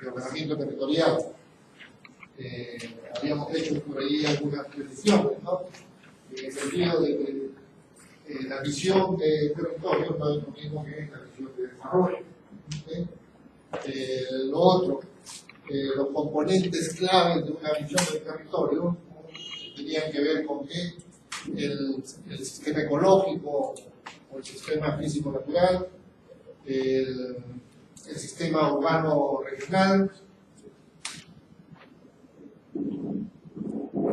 de ordenamiento territorial. Habíamos hecho por ahí algunas precisiones, ¿no? En el sentido de que la visión de territorio no es lo mismo que la visión de desarrollo. ¿Sí? Lo otro, los componentes claves de una visión del territorio, ¿no? Tenían que ver con que el sistema ecológico o el sistema físico-natural, el sistema urbano regional,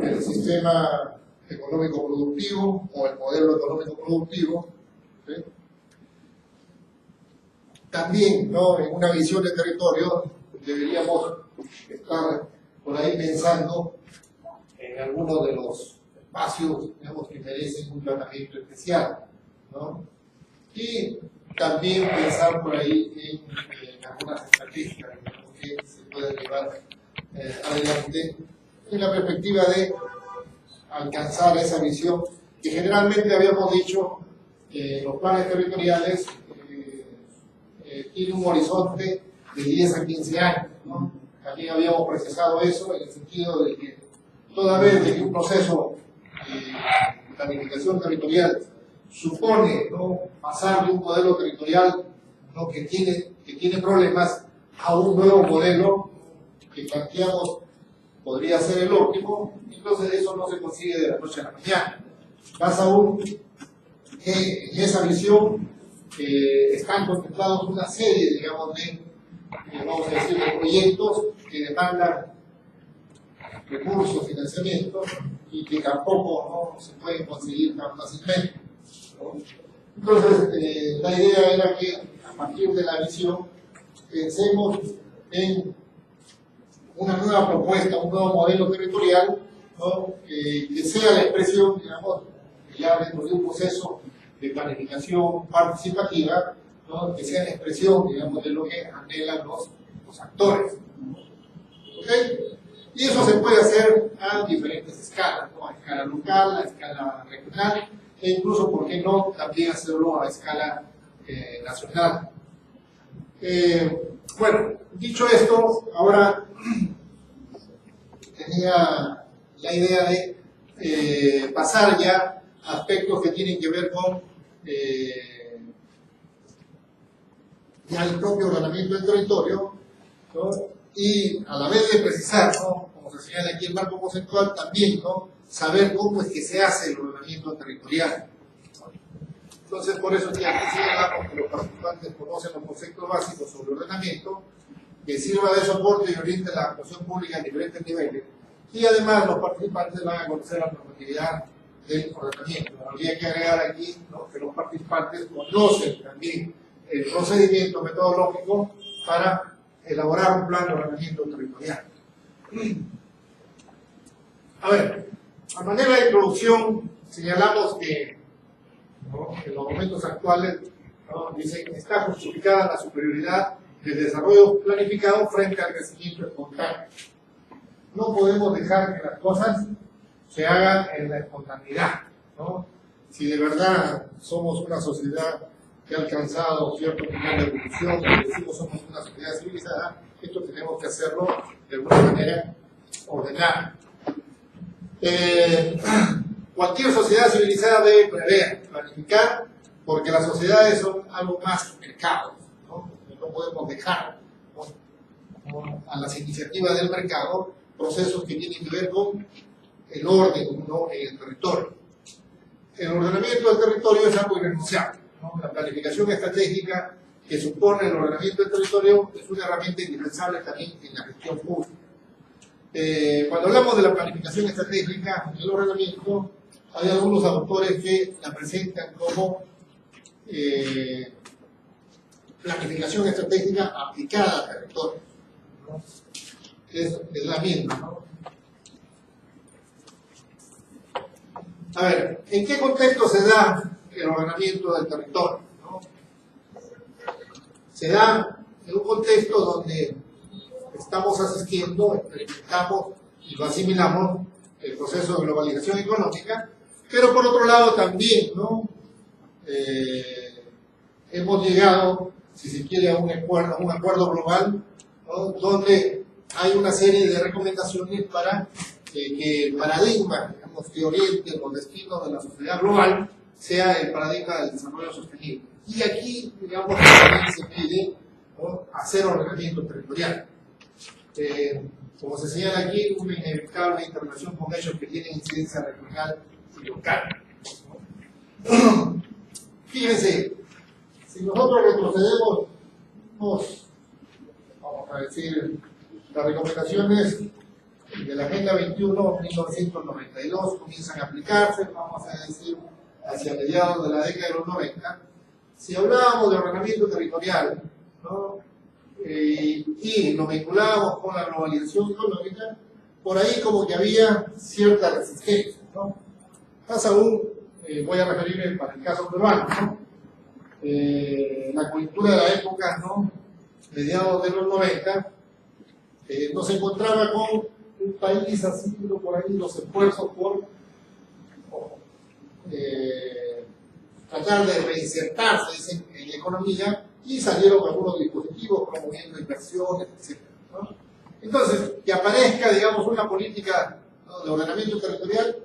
el sistema económico productivo o el modelo económico productivo. ¿Sí? También, ¿no? En una visión de territorio deberíamos estar por ahí pensando en algunos de los espacios, digamos, que merecen un tratamiento especial, ¿no? Y también pensar por ahí en algunas estrategias que se pueden llevar adelante en la perspectiva de alcanzar esa visión que generalmente habíamos dicho los planes territoriales tienen un horizonte de 10 a 15 años, ¿no? También habíamos precisado eso en el sentido de que toda vez que un proceso de planificación territorial supone, ¿no?, pasar de un modelo territorial, ¿no?, que tiene problemas a un nuevo modelo que planteamos podría ser el óptimo, entonces eso no se consigue de la noche a la mañana. Más aún, en esa visión están contemplados una serie, digamos, de, vamos a decir, de proyectos que demandan recursos, financiamiento, y que tampoco, ¿no?, se pueden conseguir tan fácilmente, ¿no? Entonces, la idea era que a partir de la visión pensemos en una nueva propuesta, un nuevo modelo territorial, ¿no?, que sea la expresión, digamos, ya dentro de un proceso de planificación participativa, ¿no?, que sea la expresión, digamos, de lo que anhelan los actores. ¿Okay? Y eso se puede hacer a diferentes escalas, ¿no?, a escala local, a escala regional, e incluso, ¿por qué no?, también hacerlo a escala nacional. Bueno, dicho esto, ahora tenía la idea de pasar ya a aspectos que tienen que ver con ya el propio ordenamiento del territorio, ¿no?, y a la vez de precisar, ¿no?, como se señala aquí el marco conceptual, también, ¿no?, saber cómo es que se hace el ordenamiento territorial. Entonces, por eso ya aquí señalamos que los participantes conocen los conceptos básicos sobre ordenamiento, que sirva de soporte y oriente la actuación pública en diferentes niveles, y además los participantes van a conocer la normatividad del ordenamiento. Habría que agregar aquí, ¿no?, que los participantes conocen también el procedimiento metodológico para elaborar un plan de ordenamiento territorial. A ver, a manera de introducción, señalamos que, ¿no?, en los momentos actuales, ¿no?, dicen que está justificada la superioridad del desarrollo planificado frente al crecimiento espontáneo. No podemos dejar que las cosas se hagan en la espontaneidad, ¿no? Si de verdad somos una sociedad que ha alcanzado cierto nivel de evolución, y decimos somos una sociedad civilizada, esto tenemos que hacerlo de alguna manera ordenada. Cualquier sociedad civilizada debe prever, planificar, porque las sociedades son algo más que mercados, ¿no? No podemos dejar, ¿no?, a las iniciativas del mercado procesos que tienen que ver con el orden, ¿no?, en el territorio. El ordenamiento del territorio es algo irrenunciable, ¿no? La planificación estratégica que supone el ordenamiento del territorio es una herramienta indispensable también en la gestión pública. Cuando hablamos de la planificación estratégica en el ordenamiento, hay algunos autores que la presentan como planificación estratégica aplicada al territorio, ¿no? Es la misma, ¿no? A ver, ¿en qué contexto se da el ordenamiento del territorio, ¿no? Se da en un contexto donde estamos asistiendo, experimentamos y lo asimilamos el proceso de globalización económica, pero por otro lado también, ¿no?, hemos llegado, si se quiere, a un acuerdo global, ¿no?, ¿no? Donde hay una serie de recomendaciones para que el paradigma, digamos, que oriente los destinos de la sociedad global sea el paradigma del desarrollo sostenible. Y aquí, digamos, también se pide, ¿no?, hacer ordenamiento territorial. Como se señala aquí, una inevitable interrelación con hechos que tienen incidencia regional y local. Fíjense, si nosotros retrocedemos, vamos a decir, las recomendaciones de la Agenda 21 1992 comienzan a aplicarse, vamos a decir, hacia mediados de la década de los 90. Si hablábamos de ordenamiento territorial, ¿no?, y lo vinculábamos con la globalización económica, por ahí como que había cierta resistencia, ¿no? Más aún, voy a referirme para el caso peruano, ¿no? La cultura de la época, ¿no?, mediados de los 90, nos encontraba con un país haciendo por ahí los esfuerzos por tratar de reinsertarse en la economía, y salieron algunos dispositivos promoviendo inversiones, etc., ¿no? Entonces, que aparezca, digamos, una política, ¿no?, de ordenamiento territorial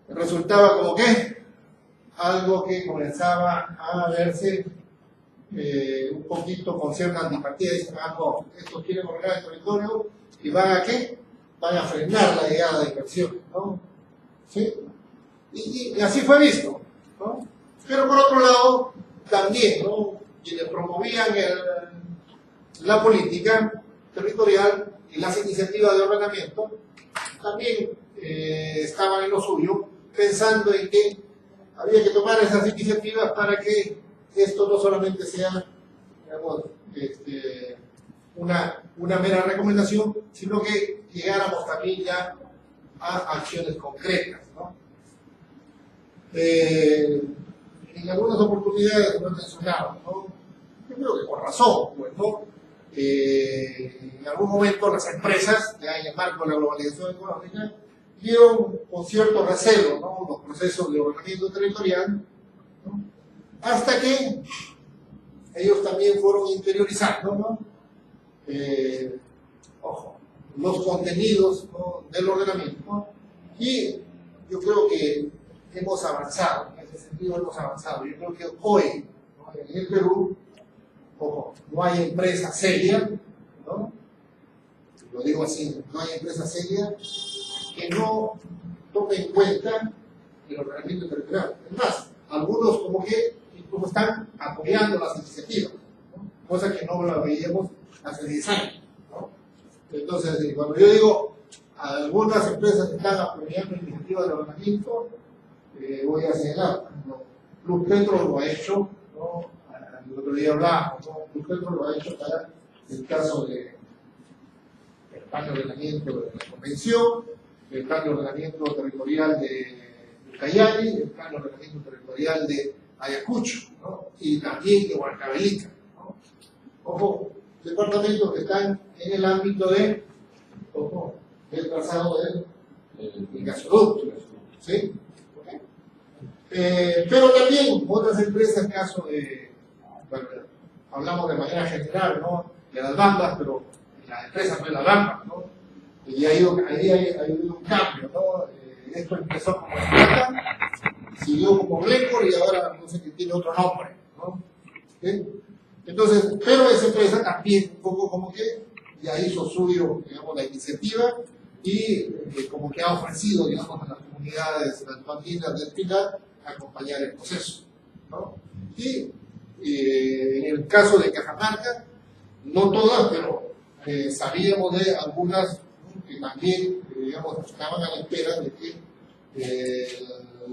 resultaba como que algo que comenzaba a verse un poquito con cierta antipatía. Dicen, no, estos quieren ordenar el territorio y van a ¿qué? Van a frenar la llegada de inversión, ¿no? ¿Sí? Y así fue visto, ¿no? Pero por otro lado, también, ¿no?, quienes promovían la política territorial y las iniciativas de ordenamiento también estaban en lo suyo, pensando en que había que tomar esas iniciativas para que esto no solamente sea, digamos, una mera recomendación, sino que llegáramos también ya a acciones concretas, ¿no? En algunas oportunidades lo he mencionado, ¿no? Yo creo que por razón, pues, ¿no? En algún momento las empresas, ya en el marco de la globalización económica, vieron con cierto recelo, ¿no?, los procesos de ordenamiento territorial, ¿no?, hasta que ellos también fueron interiorizando, ¿no?, los contenidos, ¿no?, del ordenamiento, ¿no? Y yo creo que hemos avanzado, en ese sentido hemos avanzado. Yo creo que hoy, ¿no?, en el Perú, no hay empresa seria, ¿no?, lo digo así, no hay empresa seria que no tome en cuenta el ordenamiento territorial. Es más, algunos como que incluso están apoyando las iniciativas, ¿no?, cosa que no la veíamos hace 10 años, ¿no? Entonces, cuando yo digo algunas empresas que están apoyando iniciativas de ordenamiento, voy a señalar, ¿no?, Plus Petro lo ha hecho, ¿no?, el otro día hablábamos, ¿no?, Plus Petro lo ha hecho para el caso del plan de ordenamiento de la Convención, el plan de ordenamiento territorial de Ucayali, el plan de ordenamiento territorial de Ayacucho, ¿no?, y también de Huancavelica, ¿no? Ojo, departamentos que están en el ámbito de, del trazado del gasoducto, ¿sí? ¿Okay? Pero también otras empresas, caso de, bueno, hablamos de manera general, ¿no?, de las bandas, pero la empresa no es la banda, ¿no?, y ahí hay un cambio, ¿no? Esto empezó como Esplata, siguió como Glencore y ahora no sé, que tiene otro nombre, ¿no? ¿Sí? Entonces, pero esa empresa también un poco como que ya hizo suyo, digamos, la iniciativa y como que ha ofrecido, digamos, a las comunidades andinas del Pilar acompañar el proceso, ¿no? Y en el caso de Cajamarca, no todas, pero sabíamos de algunas que también, digamos, estaban a la espera de que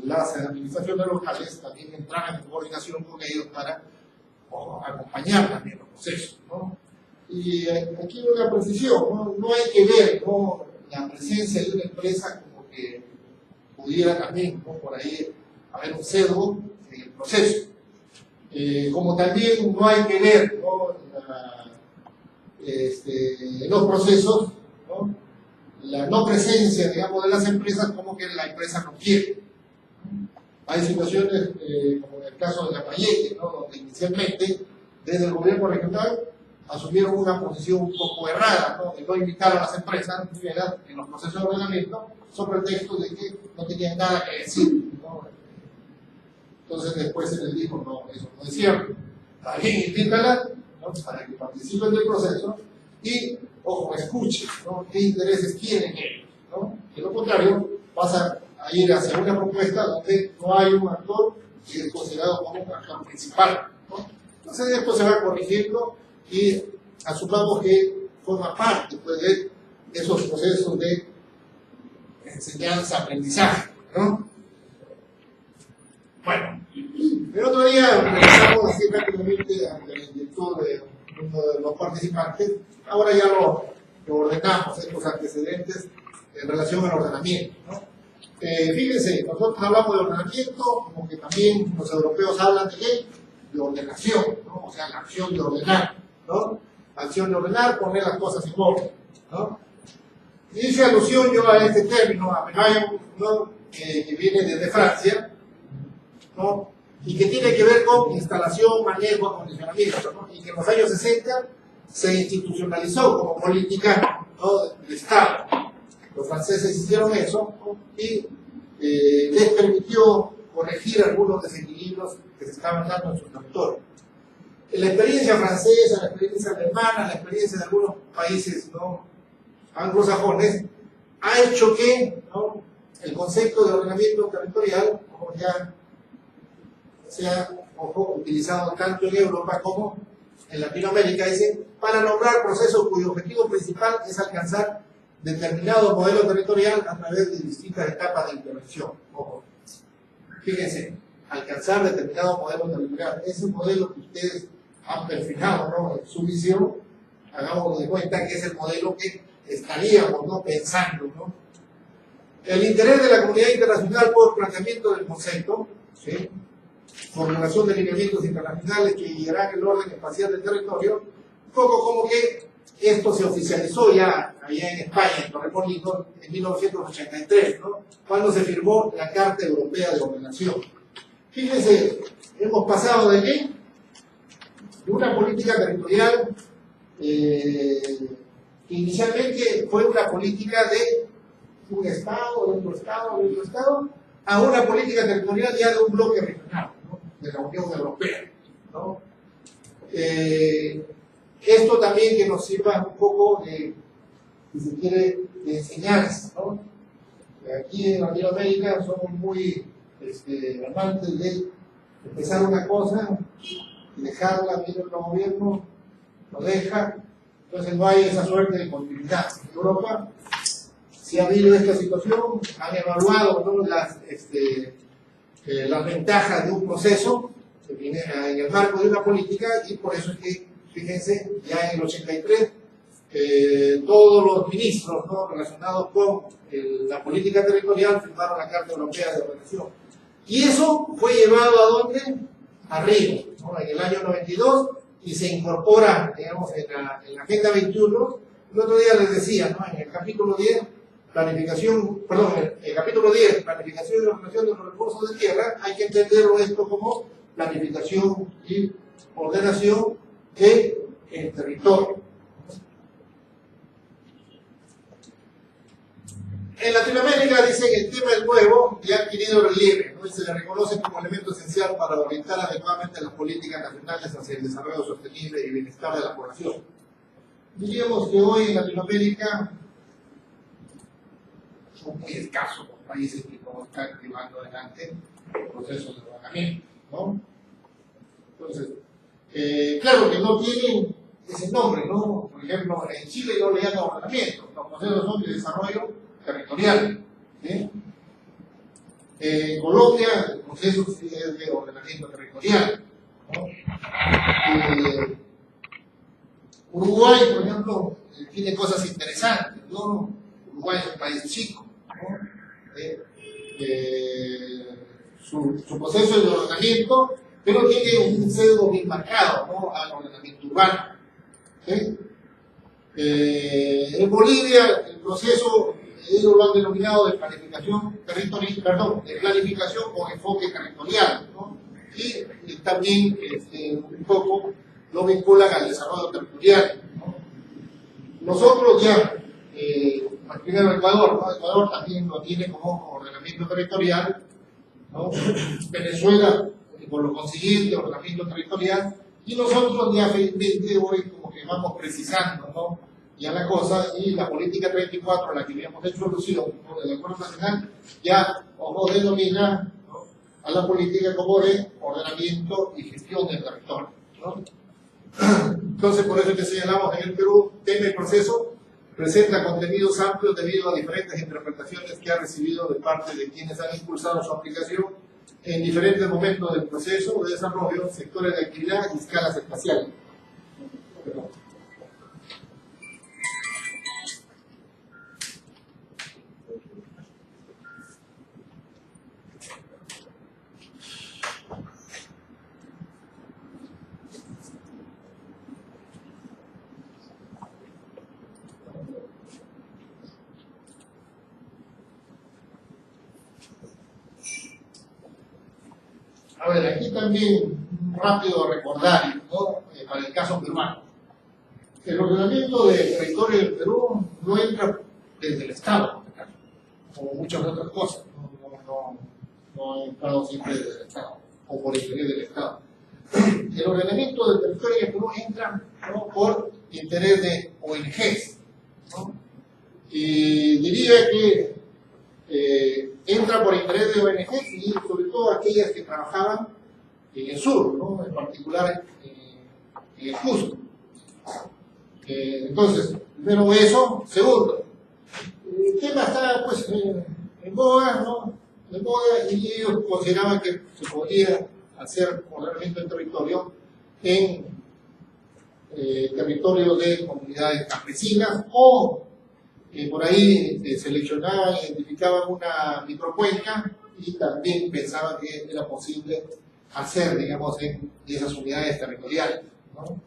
las administraciones locales también entraran en coordinación con ellos para acompañar también los procesos, ¿no? Y aquí una precisión, no hay que ver, ¿no?, la presencia de una empresa como que pudiera también, ¿no?, por ahí haber un sesgo en el proceso. Como también no hay que ver, ¿no?, en los procesos, ¿no?, la no presencia, digamos, de las empresas como que la empresa no quiere. Hay situaciones, como en el caso de Lambayeque, ¿no?, donde inicialmente, desde el gobierno regional, asumieron una posición un poco errada, ¿no? De no invitar a las empresas en los procesos de ordenamiento, sobre pretexto de que no tenían nada que decir, ¿no? Entonces después se les dijo, no, eso no es cierto. También invítalas, ¿no? Para que participen del proceso y, ojo, escuchen, ¿no? Qué intereses tienen ellos, ¿no? De lo contrario, vas a ir hacia una propuesta donde no hay un actor que es considerado como un actor principal, ¿no? Entonces esto se va corrigiendo y asumamos que forma parte, pues, de esos procesos de enseñanza-aprendizaje, ¿no? Bueno, el otro día revisamos así rápidamente ante la inquietud de uno de los participantes. Ahora ya lo ordenamos, estos antecedentes en relación al ordenamiento, ¿no? Fíjense, nosotros hablamos de ordenamiento, como que también los europeos hablan de qué, de ordenación, ¿no? O sea, la acción de ordenar, ¿no? Acción de ordenar, poner las cosas en orden, ¿no? Y hice alusión yo a este término, a Menaillon, ¿no? Que viene desde Francia, ¿no? Y que tiene que ver con instalación, manejo, acondicionamiento, ¿no? Y que en los años 60 se institucionalizó como política, ¿no? Del Estado. Los franceses hicieron eso, ¿no? Y les permitió corregir algunos desequilibrios que se estaban dando en su territorio. La experiencia francesa, la experiencia alemana, la experiencia de algunos países, ¿no? anglosajones, ha hecho que, ¿no? el concepto de ordenamiento territorial, como ya sea utilizado tanto en Europa como en Latinoamérica, dicen, para lograr procesos cuyo objetivo principal es alcanzar determinado modelo territorial a través de distintas etapas de intervención. Ojo. Fíjense, alcanzar determinado modelo territorial, ese modelo que ustedes han perfilado, ¿no? en su visión, hagamos de cuenta que es el modelo que estaríamos, ¿no? pensando, ¿no? El interés de la comunidad internacional por planteamiento del concepto, ¿sí? formulación de lineamientos internacionales que guiarán el orden espacial del territorio, un poco como que esto se oficializó ya allá en España, en Torremolinos, en 1983, ¿no? cuando se firmó la Carta Europea de Ordenación. Fíjense, hemos pasado de qué? De una política territorial que inicialmente fue una política de un Estado, de otro Estado, de otro Estado, a una política territorial ya de un bloque regional, ¿no? de la Unión Europea, ¿no? Esto también que nos sirva un poco de, si se quiere, de enseñanza, ¿no? Aquí en Latinoamérica somos muy amantes de empezar una cosa y dejarla, viene otro gobierno, lo deja, entonces no hay esa suerte de continuidad. En Europa si ha habido esta situación, han evaluado, ¿no? las ventajas de un proceso que viene en el marco de una política, y por eso es que, fíjense, ya en el 83 todos los ministros, ¿no? relacionados con la política territorial firmaron la Carta Europea de Ordenación. Y eso fue llevado ¿a dónde? A Río, ¿no? en el año 92, y se incorpora, digamos, en la Agenda 21. El otro día les decía, ¿no? en el capítulo 10, planificación, perdón, el capítulo 10, planificación y ordenación de los recursos de tierra, hay que entenderlo esto como planificación y ordenación del territorio. En Latinoamérica dicen que el tema es nuevo y ha adquirido relieve, ¿no? y se le reconoce como elemento esencial para orientar adecuadamente las políticas nacionales hacia el desarrollo sostenible y bienestar de la población. Diríamos que hoy en Latinoamérica son muy escasos los países que no están llevando adelante procesos de ordenamiento, ¿no? Entonces, claro que no tienen ese nombre, ¿no? Por ejemplo, en Chile no le llaman ordenamiento, los procesos son de desarrollo territorial, ¿sí? En Colombia el proceso es de ordenamiento territorial, ¿no? Uruguay, por ejemplo, tiene cosas interesantes, ¿no? Uruguay es un país chico, ¿no? Su proceso es de ordenamiento, pero tiene un sesgo bien marcado, ¿no? al ordenamiento urbano, ¿sí? En Bolivia el proceso ellos lo han denominado de planificación territorial, perdón, de planificación con enfoque territorial, ¿no? y también un poco lo vinculan al desarrollo territorial, ¿no? Nosotros ya, primero Ecuador, ¿no? Ecuador también lo tiene como ordenamiento territorial, ¿no? Venezuela, por lo consiguiente, ordenamiento territorial, y nosotros ya felizmente hoy como que vamos precisando, ¿no? Ya la cosa, y la política 34 a la que habíamos hecho alusión, ¿no? Del Acuerdo Nacional, ya o denomina, ¿no?, a la política como de ordenamiento y gestión del territorio, ¿no? Entonces, por eso que señalamos en el Perú, tema y proceso presenta contenidos amplios debido a diferentes interpretaciones que ha recibido de parte de quienes han impulsado su aplicación en diferentes momentos del proceso de desarrollo, sectores de actividad y escalas espaciales. A ver, aquí también un rápido recordar, ¿no?, para el caso peruano. El ordenamiento del territorio del Perú no entra desde el Estado, como muchas otras cosas. No ha entrado siempre desde el Estado, o por interés del Estado. El ordenamiento del territorio del Perú entra, ¿no?, por interés de ONGs, ¿no? Y diría que entra por interés de ONGs y sobre todo aquellas que trabajaban en el sur, ¿no?, en particular en el Cusco. Entonces, primero eso. Segundo, el tema está pues en boga, ¿no?, en boga, y ellos consideraban que se podía hacer ordenamiento del territorio en territorios de comunidades campesinas o por ahí seleccionaban, identificaban una microcuenca y también pensaban que era posible hacer, digamos, en esas unidades territoriales, ¿no?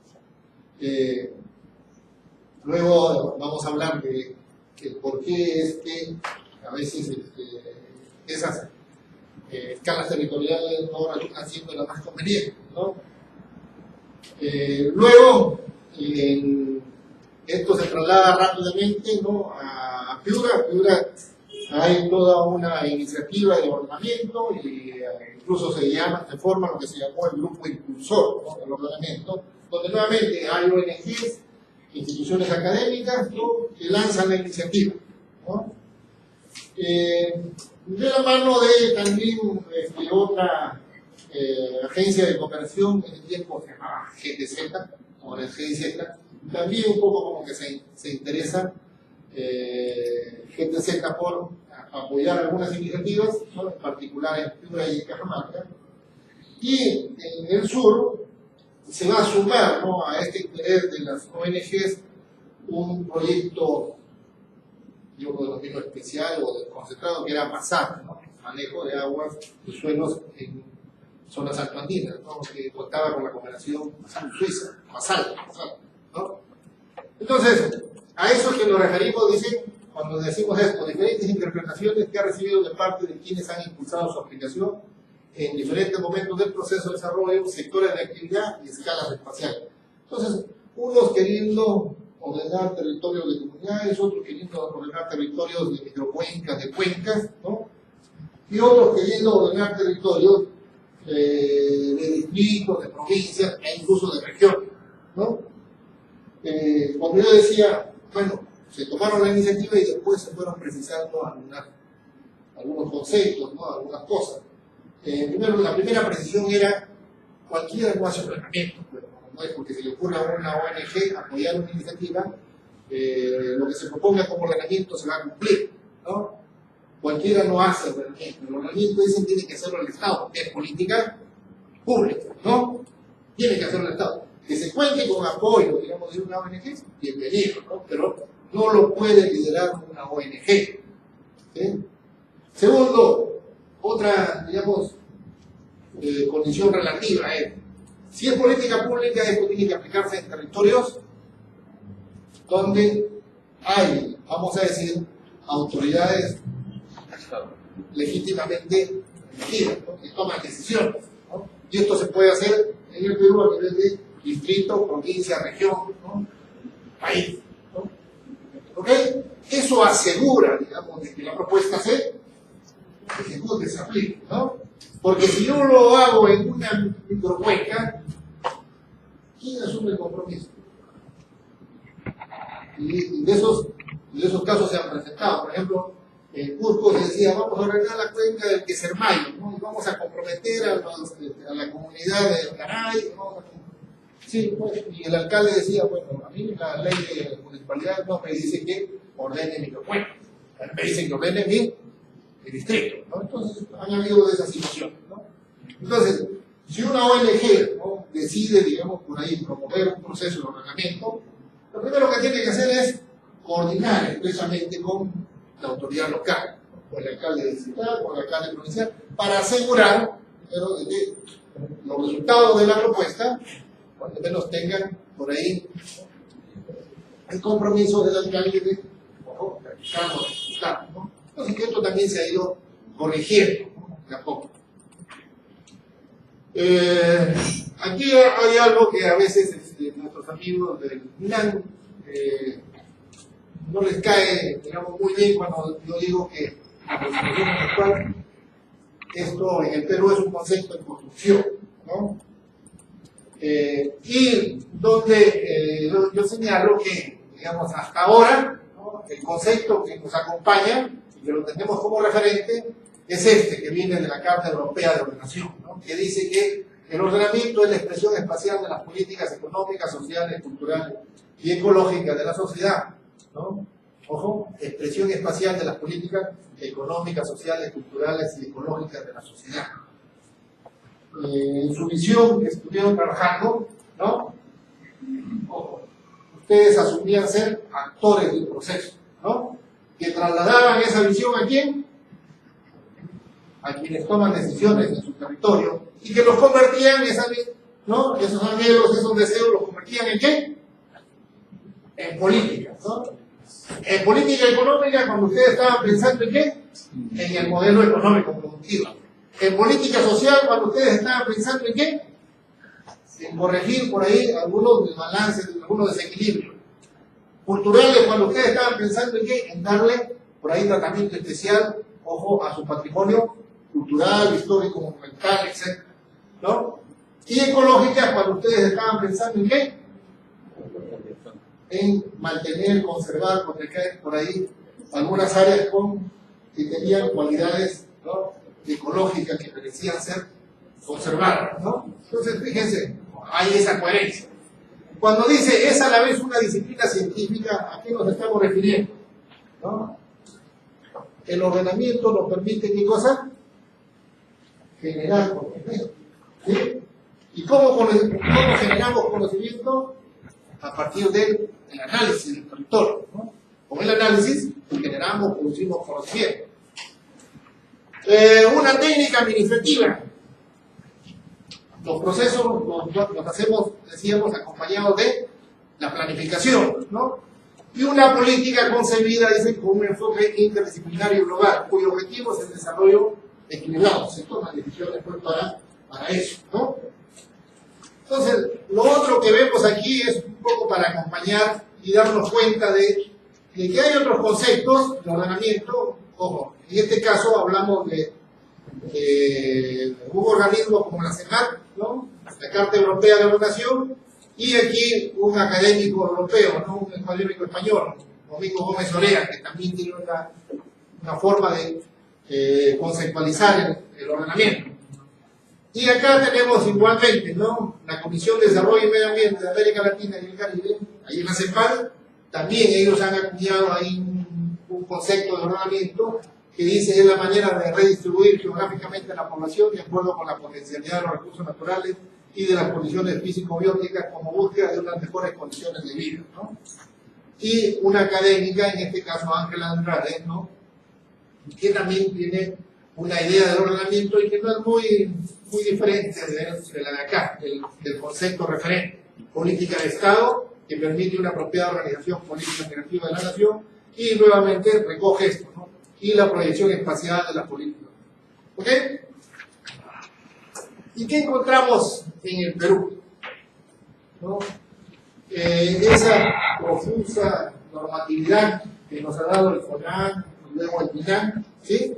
Luego vamos a hablar de por qué es que a veces esas escalas territoriales no resultan siendo las más convenientes, ¿no? Luego, esto se traslada rápidamente, ¿no?, a Piura. Piura hay toda una iniciativa de ordenamiento y incluso se forma lo que se llamó el grupo impulsor, ¿no?, del ordenamiento, donde nuevamente hay ONGs, instituciones académicas, ¿no?, que lanzan la iniciativa, ¿no? De la mano de también otra agencia de cooperación, en el tiempo se llamaba GTZ, o la GTZ, también un poco como que se interesa GTZ por apoyar algunas iniciativas, ¿no?, en particular en Piura y en Cajamarca. Y en el sur se va a sumar, ¿no?, a este interés de las ONGs un proyecto, yo lo denomino especial o concentrado, que era MASAC, ¿no?, manejo de aguas y suelos en zonas altoandinas, ¿no?, que contaba con la cooperación suiza, MASAL, ¿no? Entonces, a eso que nos referimos, dicen, cuando decimos esto, diferentes interpretaciones que ha recibido de parte de quienes han impulsado su aplicación en diferentes momentos del proceso de desarrollo, sectores de actividad y escalas espaciales. Entonces, unos queriendo ordenar territorios de comunidades, otros queriendo ordenar territorios de microcuencas, de cuencas, ¿no?, y otros queriendo ordenar territorios de distritos, de provincias e incluso de regiones, ¿no? Cuando yo decía, bueno, se tomaron la iniciativa y después se fueron precisando algunos conceptos, ¿no?, algunas cosas. Primero, la primera precisión era cualquiera no hace ordenamiento, pero no es porque se le ocurra a una ONG apoyar una iniciativa, lo que se proponga como ordenamiento se va a cumplir, ¿no? Cualquiera no hace ordenamiento. El ordenamiento dicen tiene que hacerlo el Estado, es política pública, ¿no? Tiene que hacerlo el Estado. Que se cuente con apoyo, digamos, de una ONG, bienvenido, ¿no? Pero no lo puede liderar una ONG, ¿sí? Segundo, otra, digamos, condición relativa es, si es política pública, esto tiene que aplicarse en territorios donde hay, vamos a decir, autoridades legítimamente elegidas, ¿no?, que toman decisiones, ¿no? Y esto se puede hacer en el Perú a nivel de distrito, provincia, región, ¿no? País, ¿no? ¿Ok? Eso asegura, digamos, de que la propuesta se ejecute, se aplique, ¿no? Porque si yo lo hago en una microcuenca, ¿quién asume el compromiso? Y de esos casos se han presentado. Por ejemplo, en Cusco se decía, vamos a arreglar la cuenca del Quesermayo, ¿no? Y vamos a comprometer a la comunidad de Garay, ¿no? Sí, pues, y el alcalde decía, bueno, a mí la ley de municipalidad no me dice que ordene mi cuenca, me dice que ordene mi distrito, ¿no? Entonces han habido de esas situaciones, ¿no? Entonces, si una ONG, ¿no?, decide, digamos, por ahí promover un proceso de ordenamiento, lo primero que tiene que hacer es coordinar expresamente con la autoridad local, ¿no?, con el alcalde distrital, con el alcalde provincial, para asegurar, pero, de que los resultados de la propuesta, cuando menos tengan por ahí el compromiso del alcalde de realizarlo, ¿no? Entonces, que esto también se ha ido corrigiendo, ¿no?, de a poco. Aquí hay algo que a veces nuestros amigos del MINAN no les cae, digamos, muy bien cuando yo digo que la situación actual, esto en el Perú es un concepto de construcción, ¿no? Y donde yo señalo que, digamos, hasta ahora, ¿no?, el concepto que nos acompaña y que lo tenemos como referente es este, que viene de la Carta Europea de Ordenación, ¿no?, que dice que el ordenamiento es la expresión espacial de las políticas económicas, sociales, culturales y ecológicas de la sociedad, ¿no? Ojo, expresión espacial de las políticas económicas, sociales, culturales y ecológicas de la sociedad. En su visión que estuvieron trabajando, ¿no?, ojo, ustedes asumían ser actores del proceso, ¿no?, que trasladaban esa visión ¿a quién? A quienes toman decisiones en su territorio y que los convertían, ¿no?, esos anhelos, esos deseos, los convertían ¿en qué? En política, ¿no? En política económica, cuando ustedes estaban pensando ¿en qué? En el modelo económico productivo. En política social, cuando ustedes estaban pensando ¿en qué? En corregir por ahí algunos desbalances, algunos desequilibrios. Culturales, cuando ustedes estaban pensando ¿en qué? En darle por ahí tratamiento especial, ojo, a su patrimonio cultural, histórico, monumental, etc., ¿no? Y ecológicas, cuando ustedes estaban pensando ¿en qué? En mantener, conservar, proteger por ahí algunas áreas que tenían cualidades, ¿no?, ecológicas que merecían ser conservadas, ¿no? Entonces, fíjense, hay esa coherencia. Cuando dice es a la vez una disciplina científica, ¿a qué nos estamos refiriendo? ¿No? El ordenamiento nos permite, ¿qué cosa? Generar conocimiento, ¿sí? ¿Y cómo generamos conocimiento? A partir del análisis del territorio, ¿no? Con el análisis generamos, producimos conocimiento. Una técnica administrativa. Los procesos los hacemos, decíamos, acompañados de la planificación, ¿no? Y una política concebida, dicen, con un enfoque interdisciplinario global, cuyo objetivo es el desarrollo equilibrado. Se toman decisiones pues, para eso, ¿no? Entonces, lo otro que vemos aquí es un poco para acompañar y darnos cuenta de que hay otros conceptos de ordenamiento. Ojo, en este caso hablamos de un organismo como la CEMAC, ¿no?, la Carta Europea de Ordenación, y aquí un académico europeo, ¿no?, un académico español, Domingo Gómez Orea, que también tiene una forma de conceptualizar el ordenamiento. Y acá tenemos igualmente, ¿no?, la Comisión de Desarrollo y Medio Ambiente de América Latina y el Caribe, ahí en la CEPAL, también ellos han acuñado ahí un concepto de ordenamiento que dice es la manera de redistribuir geográficamente la población de acuerdo con la potencialidad de los recursos naturales y de las condiciones físico-bióticas como búsqueda de unas mejores condiciones de vida, ¿no? Y una académica, en este caso Ángela Andrade, ¿no?, que también tiene una idea del ordenamiento y que no es muy diferente de la de acá, del concepto referente. Política de Estado, que permite una apropiada organización política negativa de la nación, y nuevamente recoge esto, ¿no?, y la proyección espacial de la política. ¿Ok? ¿Y qué encontramos en el Perú? ¿no? Esa profusa normatividad que nos ha dado el FONAN y luego el MINAN, ¿sí?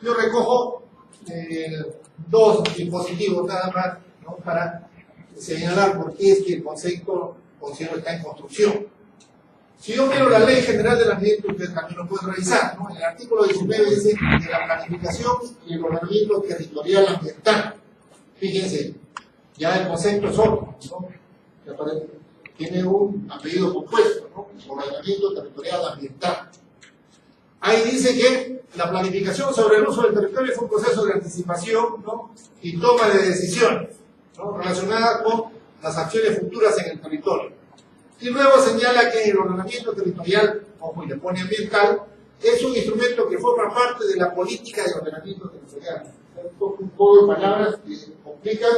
Yo recojo dos dispositivos nada más, ¿no? Para señalar por qué es que el concepto considero está en construcción. Si yo miro la Ley General del Ambiente, ustedes también lo pueden revisar, ¿no? En el artículo 19 dice de la planificación y el ordenamiento territorial ambiental. Fíjense, ya el concepto es otro, ¿no? Tiene un apellido compuesto, ¿no? Ordenamiento territorial ambiental. Ahí dice que la planificación sobre el uso del territorio es un proceso de anticipación, ¿no? Y toma de decisiones, ¿no? Relacionadas con las acciones futuras en el territorio. Y luego señala que el ordenamiento territorial, ojo, y le pone ambiental, es un instrumento que forma parte de la política de ordenamiento territorial. Un juego de palabras que complican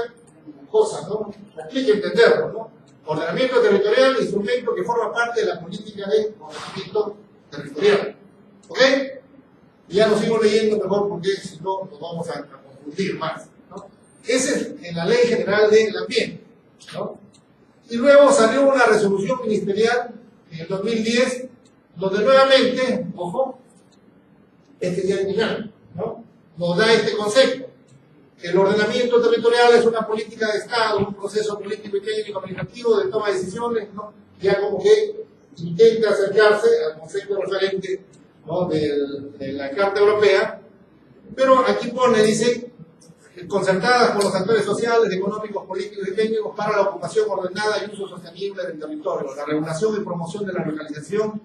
cosas, ¿no? Complica entenderlo, ¿no? Ordenamiento territorial, instrumento que forma parte de la política de ordenamiento territorial. ¿Ok? Y ya lo sigo leyendo mejor porque si no nos vamos a confundir más, ¿no? Ese es en la Ley General del Ambiente, ¿no? Y luego salió una resolución ministerial en el 2010, donde nuevamente, ojo, este ya es final, ¿no? Nos da este concepto. El ordenamiento territorial es una política de Estado, un proceso político y técnico administrativo de toma de decisiones, ¿no? Ya como que intenta acercarse al concepto referente, ¿no? de la Carta Europea, pero aquí pone, dice, concertadas con los actores sociales, económicos, políticos y técnicos para la ocupación ordenada y uso sostenible del territorio, la regulación y promoción de la localización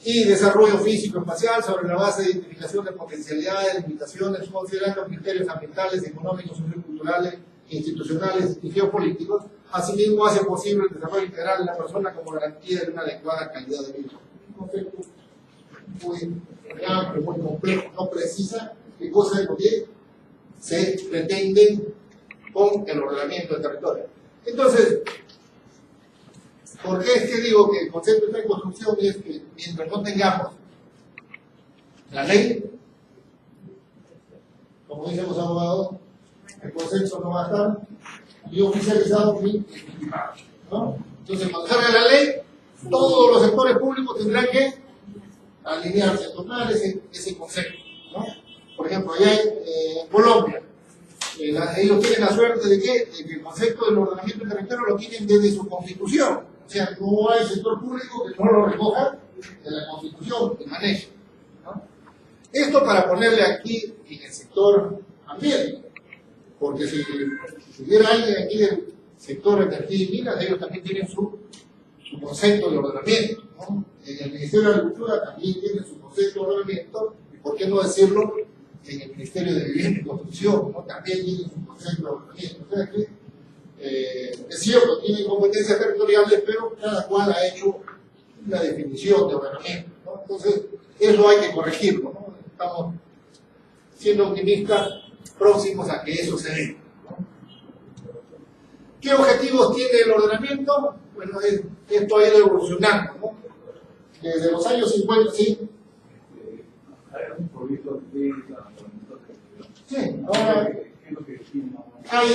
y desarrollo físico-espacial sobre la base de identificación de potencialidades, limitaciones, considerando criterios ambientales, económicos, socioculturales, institucionales y geopolíticos. Asimismo, hace posible el desarrollo integral de la persona como garantía de una adecuada calidad de vida. Un concepto muy amplio, muy complejo, no precisa qué cosa es lo que se pretende con el ordenamiento del territorio. Entonces, ¿por qué es que digo que el concepto está en construcción? Es que mientras no tengamos la ley, como dicen los abogados, el concepto no va a estar ni oficializado ni estimado, ¿no? Entonces, cuando salga la ley, todos los sectores públicos tendrán que alinearse, tomar ese concepto, ¿no? Por ejemplo, allá en Colombia, ellos tienen la suerte de que el concepto del ordenamiento del territorio lo tienen desde su constitución. O sea, no hay sector público que no lo recoja de la constitución, que maneje, ¿no? Esto para ponerle aquí en el sector ambiente, porque si hubiera alguien aquí del sector energía y minas, ellos también tienen su concepto de ordenamiento, ¿no? En el Ministerio de Agricultura también tiene su concepto de ordenamiento, y por qué no decirlo en el Ministerio de Vivienda y Construcción, ¿no? También tiene su concepto de ordenamiento. O sea que es cierto, tienen competencias territoriales, pero cada cual ha hecho una definición de ordenamiento, ¿no? Entonces, eso hay que corregirlo, ¿no? Estamos siendo optimistas, próximos a que eso se dé, ¿no? ¿Qué objetivos tiene el ordenamiento? Bueno, esto ha ido evolucionando, ¿no? Desde los años 50, sí. Sí, ahora hay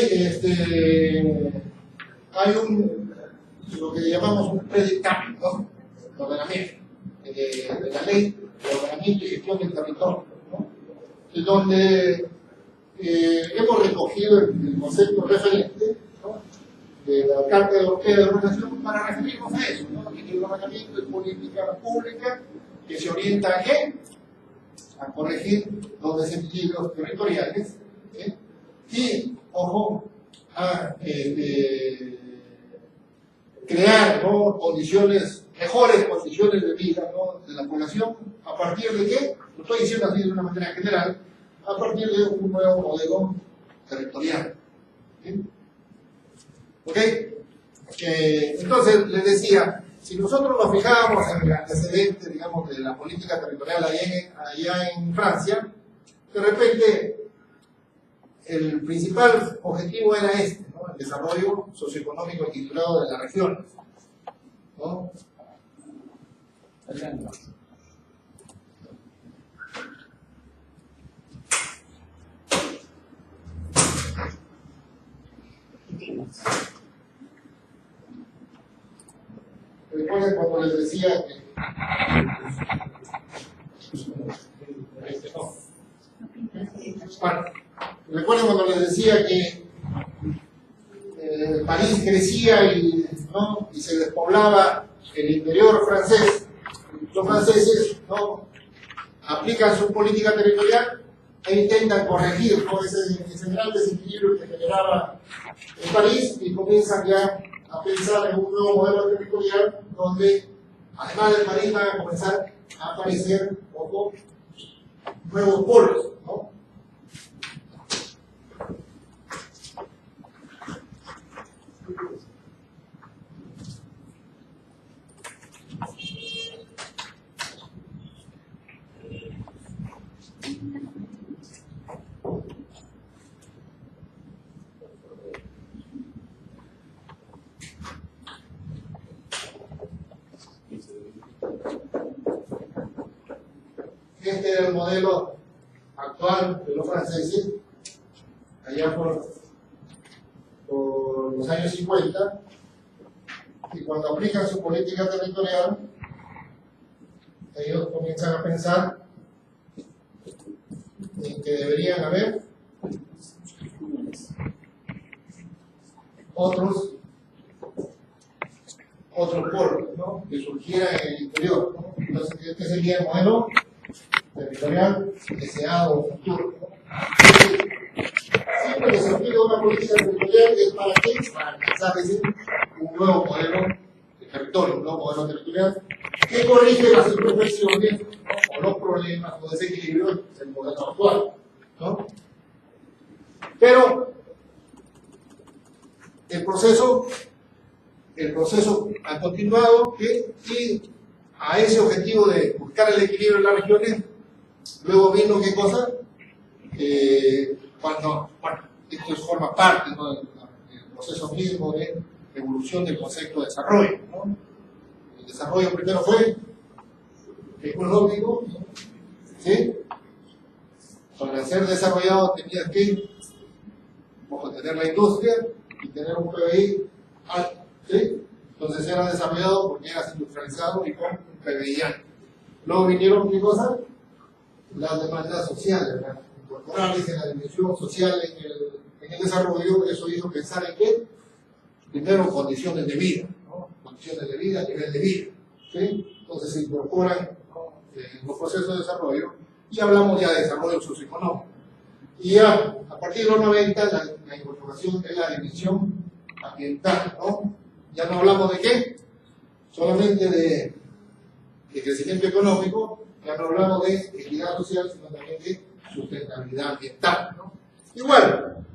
lo que llamamos un predictamen, ¿no? De ordenamiento, de la ley de ordenamiento y gestión del territorio, ¿no? En donde hemos recogido el concepto referente, ¿no? De la Carta Europea de Organización para referirnos a eso, ¿no? Que el ordenamiento es política pública que se orienta a qué? A corregir los desequilibrios territoriales, ¿sí? Y, ojo, a crear, ¿no? Mejores condiciones de vida, ¿no? De la población, a partir de qué, lo estoy diciendo así de una manera general, a partir de un nuevo modelo territorial, ¿sí? ¿Ok? Entonces, les decía, si nosotros nos fijábamos en el antecedente, digamos, de la política territorial allá en Francia, de repente el principal objetivo era este, ¿no? El desarrollo socioeconómico equilibrado de las regiones, ¿no? recuerden cuando les decía que bueno, recuerden cuando les decía que París crecía ¿no? y se despoblaba el interior francés. Los franceses, ¿no?, aplican su política territorial e intentan corregir todo ese gran desequilibrio que generaba en París, y comienzan ya a pensar en un nuevo modelo territorial donde, además de París, van a comenzar a aparecer nuevos polos, ¿no? Este era el modelo actual de los franceses, allá por los años 50, y cuando aplican su política territorial, ellos comienzan a pensar en que deberían haber otros polos, ¿no?, que surgieran en el interior, ¿no? Entonces, este sería el modelo territorial deseado o futuro, ¿no? Siempre que se aplica una política territorial es para qué, para alcanzar un nuevo modelo de territorio, un nuevo modelo territorial que corrige las imperfecciones, ¿no?, o los problemas o desequilibrios del modelo actual, ¿no? Pero el proceso ha continuado, y a ese objetivo de buscar el equilibrio en las regiones, luego vino ¿qué cosa? Bueno, esto forma parte, ¿no?, del proceso mismo de evolución del concepto de desarrollo, ¿no? El desarrollo primero fue económico, ¿no? ¿Sí? Para ser desarrollado tenías que tener la industria y tener un PBI alto, ¿sí? Entonces era desarrollado porque eras industrializado y con un PBI alto. Luego vinieron ¿qué cosa? Las demandas sociales, ¿verdad?, incorporarles en la dimensión social en el desarrollo. Eso hizo pensar en qué. Primero, condiciones de vida, ¿no? Condiciones de vida, nivel de vida, ¿sí? Entonces se incorporan, ¿no?, en los procesos de desarrollo, y hablamos ya de desarrollo socioeconómico. Y ya a partir de los 90, la incorporación de la dimensión ambiental, ¿no? Ya no hablamos de qué, solamente de crecimiento económico, ya no hablamos de equidad social, sino también de sustentabilidad ambiental, ¿no? Igual,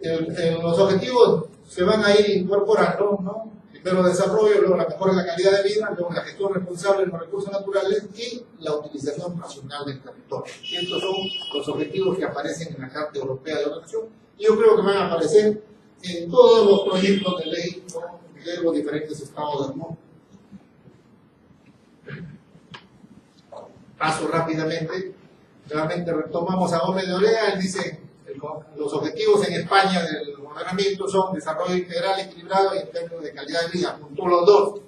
los objetivos se van a ir incorporando, ¿no? Primero desarrollo, luego la mejora de la calidad de vida, luego la gestión responsable de los recursos naturales y la utilización racional del territorio. Y estos son los objetivos que aparecen en la Carta Europea de la Nación, y yo creo que van a aparecer en todos los proyectos de ley, ¿no?, de los diferentes estados del mundo. Paso rápidamente, nuevamente retomamos a Gómez de Orea. Él dice: los objetivos en España del ordenamiento son desarrollo integral, equilibrado y en términos de calidad de vida. Juntó los dos: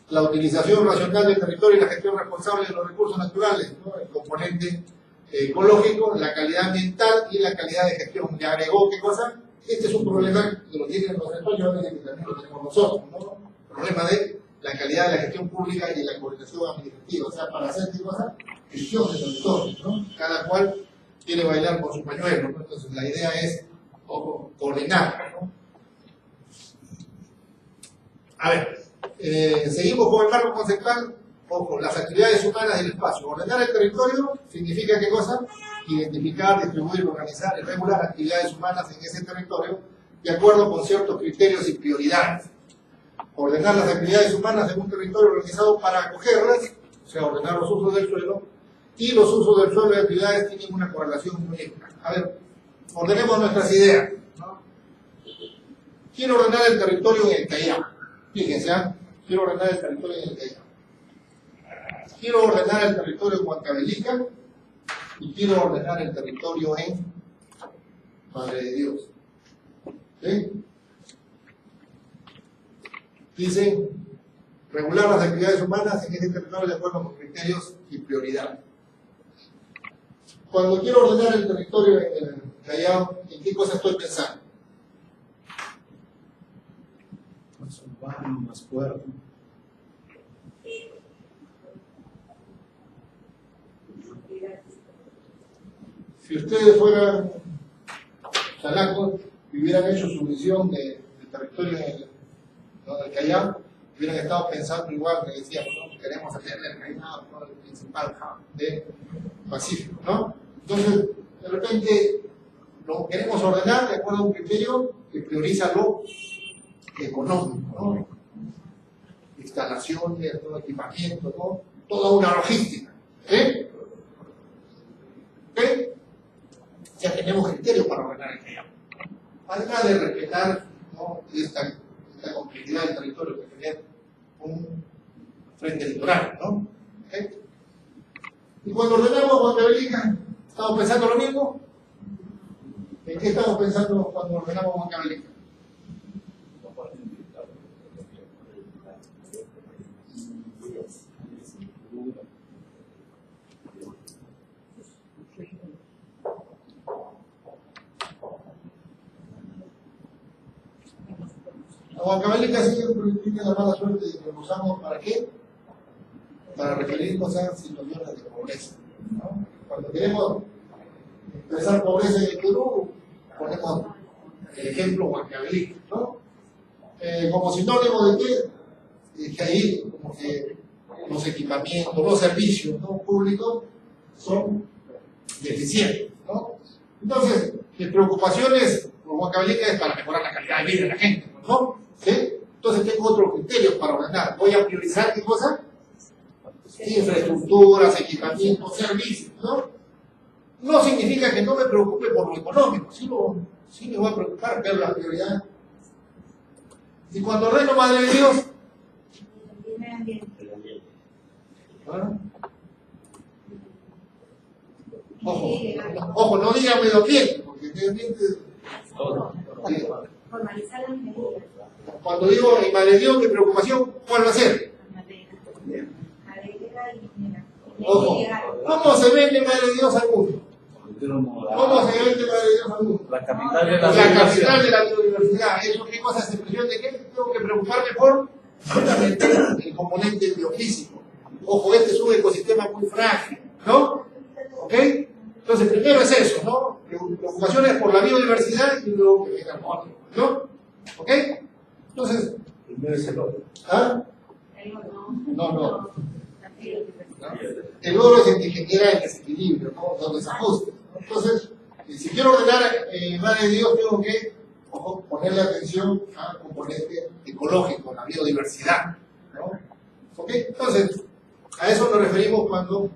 la utilización racional del territorio y la gestión responsable de los recursos naturales, ¿no?, el componente ecológico, la calidad ambiental y la calidad de gestión. Le agregó ¿qué cosa? Este es un problema que lo tienen los españoles y que también lo tenemos nosotros, ¿no? El problema de la calidad de la gestión pública y la coordinación administrativa. O sea, para hacer ¿qué cosa? Gestión de territorios, ¿no? Cada cual quiere bailar con su pañuelo, ¿no? Entonces la idea es coordinar, ¿no? A ver, seguimos con el marco conceptual. Ojo, las actividades humanas del espacio. Ordenar el territorio significa ¿qué cosa? Identificar, distribuir, organizar y regular actividades humanas en ese territorio de acuerdo con ciertos criterios y prioridades. Ordenar las actividades humanas en un territorio organizado para acogerlas, o sea, ordenar los usos del suelo, y los usos del suelo y actividades tienen una correlación muy directa. A ver, ordenemos nuestras ideas, ¿no? Quiero ordenar el territorio en el Callao. Fíjense, ¿eh? Quiero ordenar el territorio en el Callao. Quiero ordenar el territorio en Huancavelica y quiero ordenar el territorio en Madre de Dios. ¿Sí? Dicen, regular las actividades humanas en ese territorio de acuerdo con criterios y prioridades. Cuando quiero ordenar el territorio en el Callao, ¿en qué cosa estoy pensando? Más urbano, más fuerte. Si ustedes fueran chalacos y hubieran hecho su visión de territorio en el Callao, hubieran estado pensando igual, que decíamos, ¿no? Queremos hacer el Callao, ¿no? El principal hub de Pacífico, ¿no? Entonces, de repente, lo queremos ordenar de acuerdo a un criterio que prioriza lo económico, ¿no? Instalaciones, todo equipamiento, ¿no? Toda una logística, ¿sí? ¿Ok? Ya tenemos criterios para ordenar el Callao. Además de respetar, ¿no? esta complejidad del territorio que tener un frente litoral, ¿no? ¿Okay? Y cuando ordenamos Huancavelica, ¿estamos pensando lo mismo? ¿En qué estamos pensando cuando ordenamos Huancavelica? Huancavelica siempre tiene la mala suerte de que lo usamos ¿para qué? Para referirnos a situaciones de pobreza, ¿no? Cuando queremos expresar pobreza en el Perú, ponemos el ejemplo Huancavelica, ¿no? Como sinónimo de qué, es que ahí como que los equipamientos, los servicios, ¿no? públicos son deficientes, ¿no? Entonces, mis preocupaciones por Huancavelica es para mejorar la calidad de vida de la gente, ¿no? ¿Sí? Entonces tengo otros criterios para ordenar. Voy a priorizar qué cosa? Infraestructuras, equipamientos, servicios, ¿no? No significa que no me preocupe por lo económico, sí me voy a preocupar, pero la prioridad. Y cuando ordeno Madre de Dios, ¿ah? Ojo, no diga medio ambiente, porque medio ambiente formalizar las medidas. Cuando digo en Madre de Dios, mi preocupación, ¿cuál va a ser? Ojo, ¿cómo se vende Madre de Dios al mundo? ¿Cómo se vende Madre de Dios al mundo? La capital de la capital de la biodiversidad. ¿Eso qué cosa? ¿Es expresión de qué? Tengo que preocuparme por justamente el componente biofísico. Ojo, este es un ecosistema muy frágil, ¿no? ¿Ok? Entonces, primero es eso, ¿no? Preocupaciones por la biodiversidad y luego que venga el otro, ¿no? ¿Ok? Entonces, primero es el otro. ¿ah? No. El oro es el que genera el desequilibrio, ¿no? Los desajustes. Entonces, si quiero ordenar Madre de Dios, tengo que ponerle atención al componente ecológico, la biodiversidad, ¿no? ¿Ok? Entonces, a eso nos referimos cuando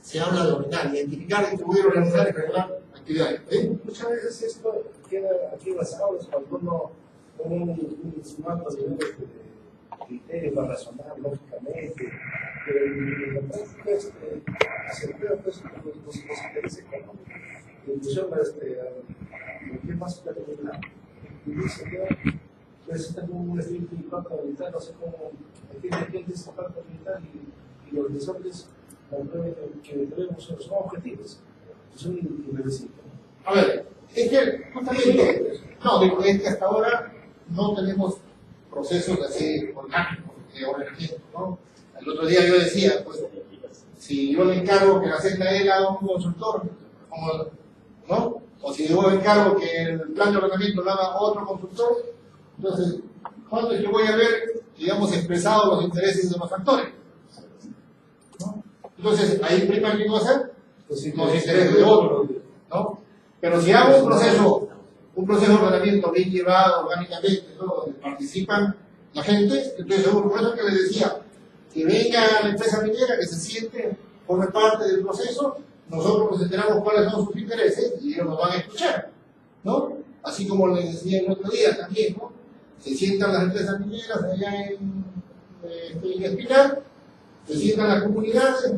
se habla de ordenar, identificar, distribuir, organizar y regular actividades. Muchas veces esto queda aquí basado en alguno un sumando de criterios para razonar lógicamente, pero en la práctica se crea pues los intereses económicos en función de qué más determinado. Y dice yo, pues tengo un estilo de militar, no sé cómo entiende esta parte militar y los desórdenes que tenemos son objetivos, son irreversibles. A ver, es que justamente, no, digo, es que hasta ahora no tenemos procesos así orgánicos de ordenamiento, ¿no? El otro día yo decía, pues, si yo le encargo que la ZL haga un consultor, ¿no? O si yo le encargo que el plan de ordenamiento lo haga otro consultor, entonces, ¿cuándo es que voy a ver, digamos, expresados los intereses de los actores? ¿No? Entonces, ahí prima qué cosa, los intereses de otros, ¿no? Pero si hago un proceso de ordenamiento bien llevado orgánicamente, ¿no? Donde participan la gente, entonces por eso que les decía, que venga la empresa minera, que se siente, forme parte del proceso, nosotros nos enteramos cuáles son sus intereses y ellos nos van a escuchar, ¿no? Así como les decía el otro día también, ¿no? Se sientan las empresas mineras allá en Espinar, se sientan las comunidades,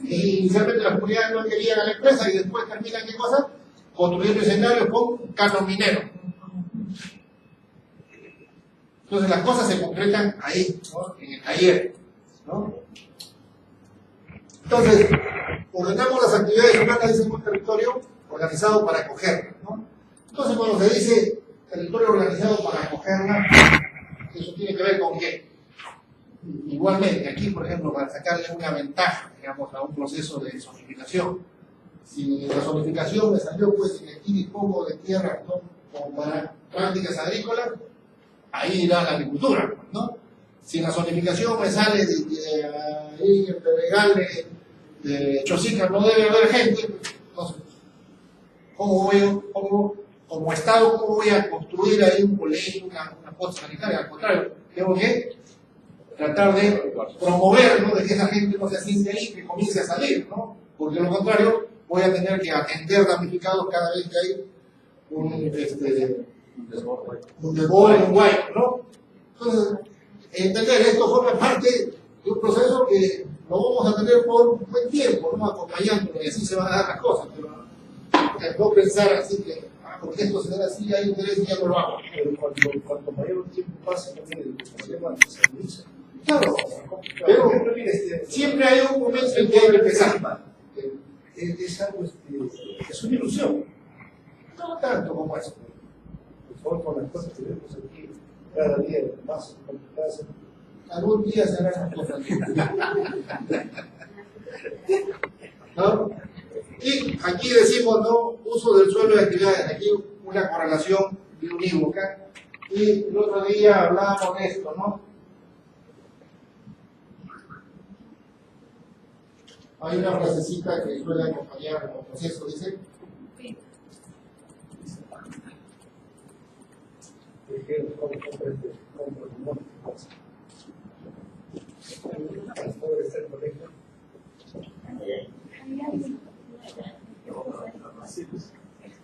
y inicialmente las comunidades no querían a la empresa y después terminan ¿qué cosa? Construyendo escenarios con canon minero. Entonces las cosas se concretan ahí, ¿no? En el taller. ¿no? Entonces, ordenamos las actividades humanas de un territorio organizado para acogerlas, ¿no? Entonces, cuando se dice territorio organizado para acogerlas, eso tiene que ver con qué. Igualmente, aquí, por ejemplo, para sacarle una ventaja, digamos, a un proceso de zonificación. Si la zonificación me salió, pues, en aquí dispongo de tierra, ¿no?, como para prácticas agrícolas, ahí irá la agricultura, ¿no? Si la zonificación me sale ahí en Pedregal de Chosica no debe haber gente, entonces, como Estado, ¿cómo voy a construir ahí un colegio, una posta sanitaria? Al contrario, tengo que tratar de promover, ¿no?, de que esa gente no se asiente ahí, que comience a salir, ¿no? Porque de lo contrario voy a tener que atender damnificados cada vez que hay un desborde, un hueco, ¿no? Entonces, entender esto forma parte de un proceso que lo vamos a tener por un buen tiempo, ¿no?, acompañándolo, y así se van a dar las cosas, pero no pensar así que, porque esto se da así, hay interés y ya no lo hago. Cuanto mayor tiempo pasa, también el problema se agudiza. Claro, pero siempre hay un momento en que hay que empezar. Es algo, es una ilusión. No tanto como eso. Por favor, con las cosas que vemos aquí, cada día más complicadas. Algún día serán las cosas. ¿No? Y aquí decimos, ¿no?, uso del suelo de actividades. Aquí una correlación unívoca. Y el otro día hablábamos de esto, ¿no? Hay una frasecita que suele acompañar el proceso, dice.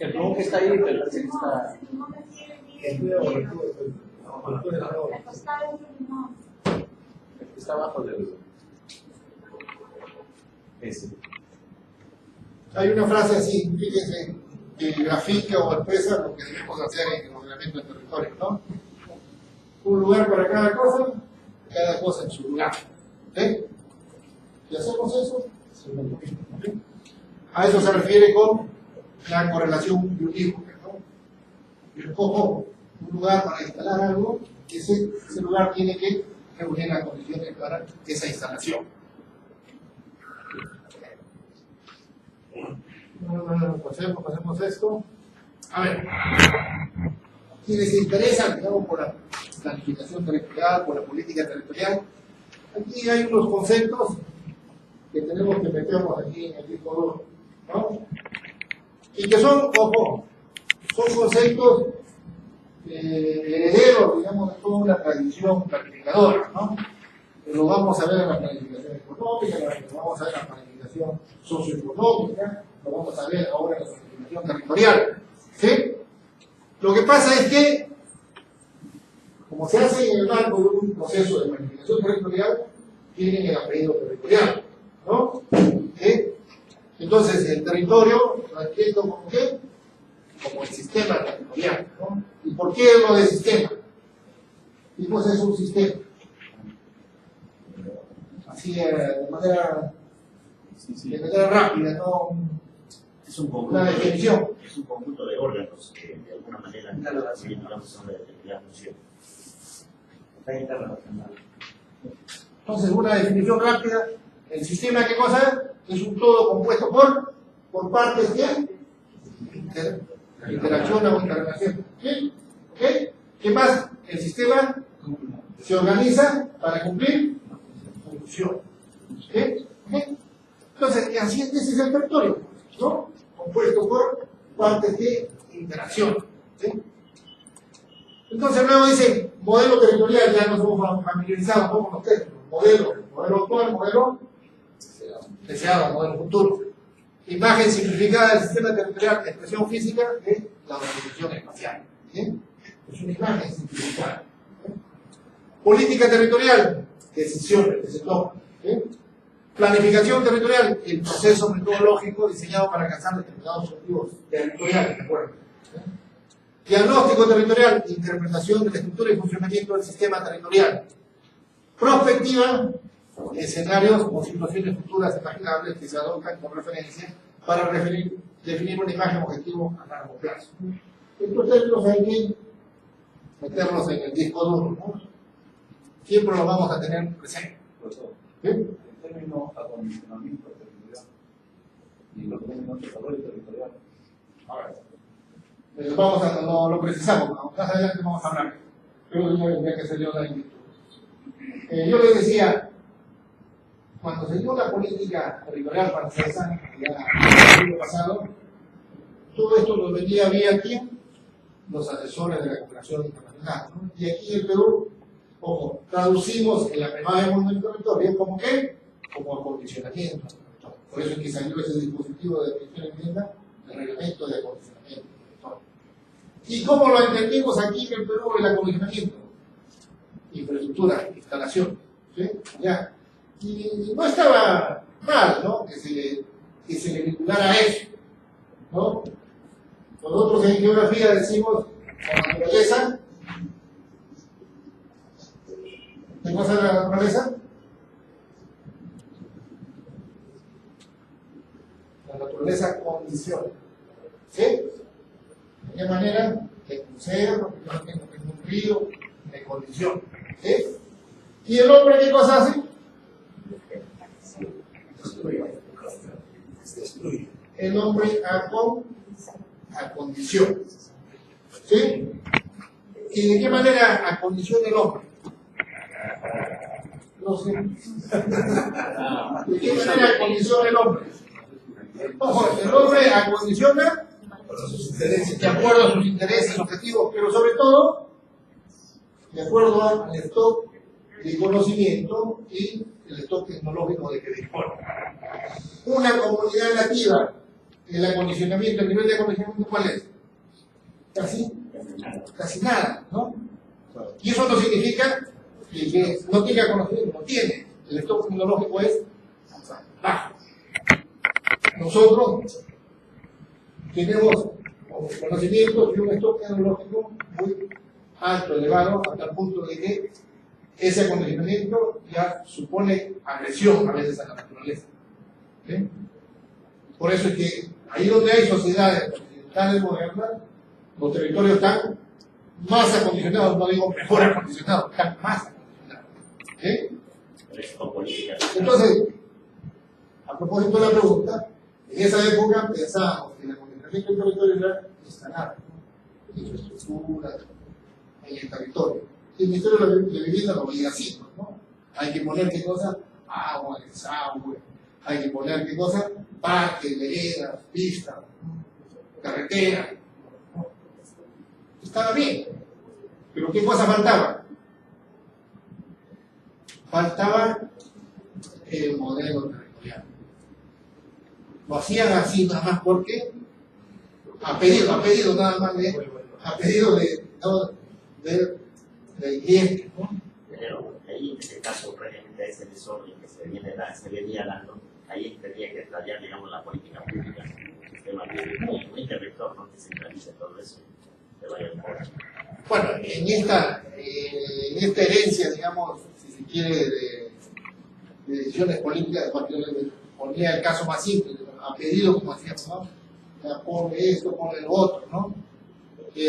El blog que está ahí, pero parece que está. Está abajo del. Ese. Hay una frase así, fíjense, que grafica o expresa lo que debemos hacer en el ordenamiento del territorio, ¿no? Un lugar para cada cosa en su lugar. ¿Sí? ¿Y hacemos eso? ¿Sí? A eso se refiere con la correlación unívoca, ¿no? Yo escojo un lugar para instalar algo, y ese lugar tiene que reunir las condiciones para esa instalación. Pasemos esto. A ver, quienes se interesan, digamos, por la planificación territorial, por la política territorial, aquí hay unos conceptos que tenemos que meternos aquí en el disco duro, ¿no? Y que son, ojo, son conceptos herederos, digamos, de toda una tradición planificadora, ¿no? Lo vamos a ver en la planificación económica, lo vamos a ver en la planificación socioeconómica, lo vamos a ver ahora en la planificación territorial, ¿sí? Lo que pasa es que, como se hace en el marco de un proceso de planificación territorial, tienen el apellido territorial, ¿no? ¿Sí? Entonces, el territorio lo entiendo como qué? Como el sistema territorial, ¿no? ¿Y por qué lo de sistema? Y pues es un sistema. Así de manera rápida, ¿no? Es un conjunto, una definición. Es un conjunto de órganos que de alguna manera digamos, son de determinada función. Entonces, una definición rápida. El sistema, ¿qué cosa? Es un todo compuesto por partes que interaccionan o interrelacionan. ¿Sí? ¿Okay? ¿Qué más? El sistema se organiza para cumplir función. ¿Sí? ¿Okay? Entonces, así ese es el territorio, ¿no? Compuesto por partes de interacción. ¿Sí? Entonces luego dice, modelo territorial, ya nos hemos familiarizado con los términos. Modelo actual, modelo deseado, modelo futuro. Imagen simplificada del sistema territorial, expresión física de la organización espacial. ¿Sí? Es una imagen simplificada. ¿Sí? Política territorial, decisiones que se toman. ¿Sí? Planificación territorial, el proceso metodológico diseñado para alcanzar determinados objetivos territoriales, ¿de acuerdo? ¿Sí? Diagnóstico territorial, interpretación de la estructura y funcionamiento del sistema territorial. Prospectiva, escenarios o situaciones futuras imaginables que se adoptan con referencia para definir una imagen objetivo a largo plazo. Estos términos hay que meterlos en el disco duro, ¿no? Siempre los vamos a tener presente. ¿Sí? El término acondicionamiento territorial y los términos desarrollo territorial. Vamos a, lo precisamos, más adelante vamos a hablar. Creo que ya que se dio la inquietud. Yo les decía, cuando se dio la política territorial francesa, ya el siglo pasado, todo esto lo venía vía quién, los asesores de la cooperación internacional, ¿no? Y aquí en el Perú, ojo, traducimos en la primera del territorio como qué, como acondicionamiento. Por eso es que salió ese dispositivo de definición enmienda, el reglamento de acondicionamiento. ¿Y cómo lo entendimos aquí en el Perú el acondicionamiento? Infraestructura, instalación. ¿Sí? Ya. Y no estaba mal, ¿no? Que se le vinculara a eso, ¿no? Nosotros en geografía decimos la naturaleza. ¿Qué cosa es la naturaleza? La naturaleza condiciona. ¿Sí? ¿De qué manera? De un cerro, de un río, de condición. ¿Sí? ¿Y el hombre qué cosa hace? Destruye. El hombre acondiciona. ¿Sí? ¿Y de qué manera acondiciona el hombre? No sé. ¿De qué manera acondiciona el hombre? Ojo, el hombre acondiciona de acuerdo a sus intereses, objetivos, pero sobre todo de acuerdo al stock de conocimiento y el stock tecnológico de que dispone. Una comunidad nativa, el acondicionamiento, el nivel de acondicionamiento, ¿cuál es? Casi nada, ¿no? Y eso no significa que no tenga conocimiento, no tiene. El stock tecnológico es bajo. Nosotros tenemos conocimientos y un stock tecnológico muy alto, elevado, hasta el punto de que ese acondicionamiento ya supone agresión a veces a la naturaleza. ¿Sí? Por eso es que ahí donde hay sociedades occidentales modernas, los territorios están más acondicionados, no digo mejor acondicionados, están más acondicionados. ¿Sí? Entonces, a propósito de la pregunta, en esa época pensábamos que el acondicionamiento del territorio era instalar infraestructura en el territorio. El Ministerio de Vivienda lo veía así, ¿no? Hay que poner qué cosa, agua, desagüe, hay que poner qué cosa, parques, veredas, pistas, carreteras. ¿No? Estaba bien, pero ¿qué cosa faltaba? Faltaba el modelo territorial. Lo hacían así nada más porque a pedido nada más a pedido del cliente, ¿no? Pero ahí en este caso realmente ese desorden que se venía dando, ahí tendría que tratar, digamos, la política pública, el sistema público, un interventor, ¿no? Que centralice todo eso, que vaya al poder. Bueno, en esta herencia, digamos, si se quiere, de decisiones políticas, ponía el caso más simple, a pedido, como hacíamos, ¿no? Ya pone esto, pone lo otro, ¿no?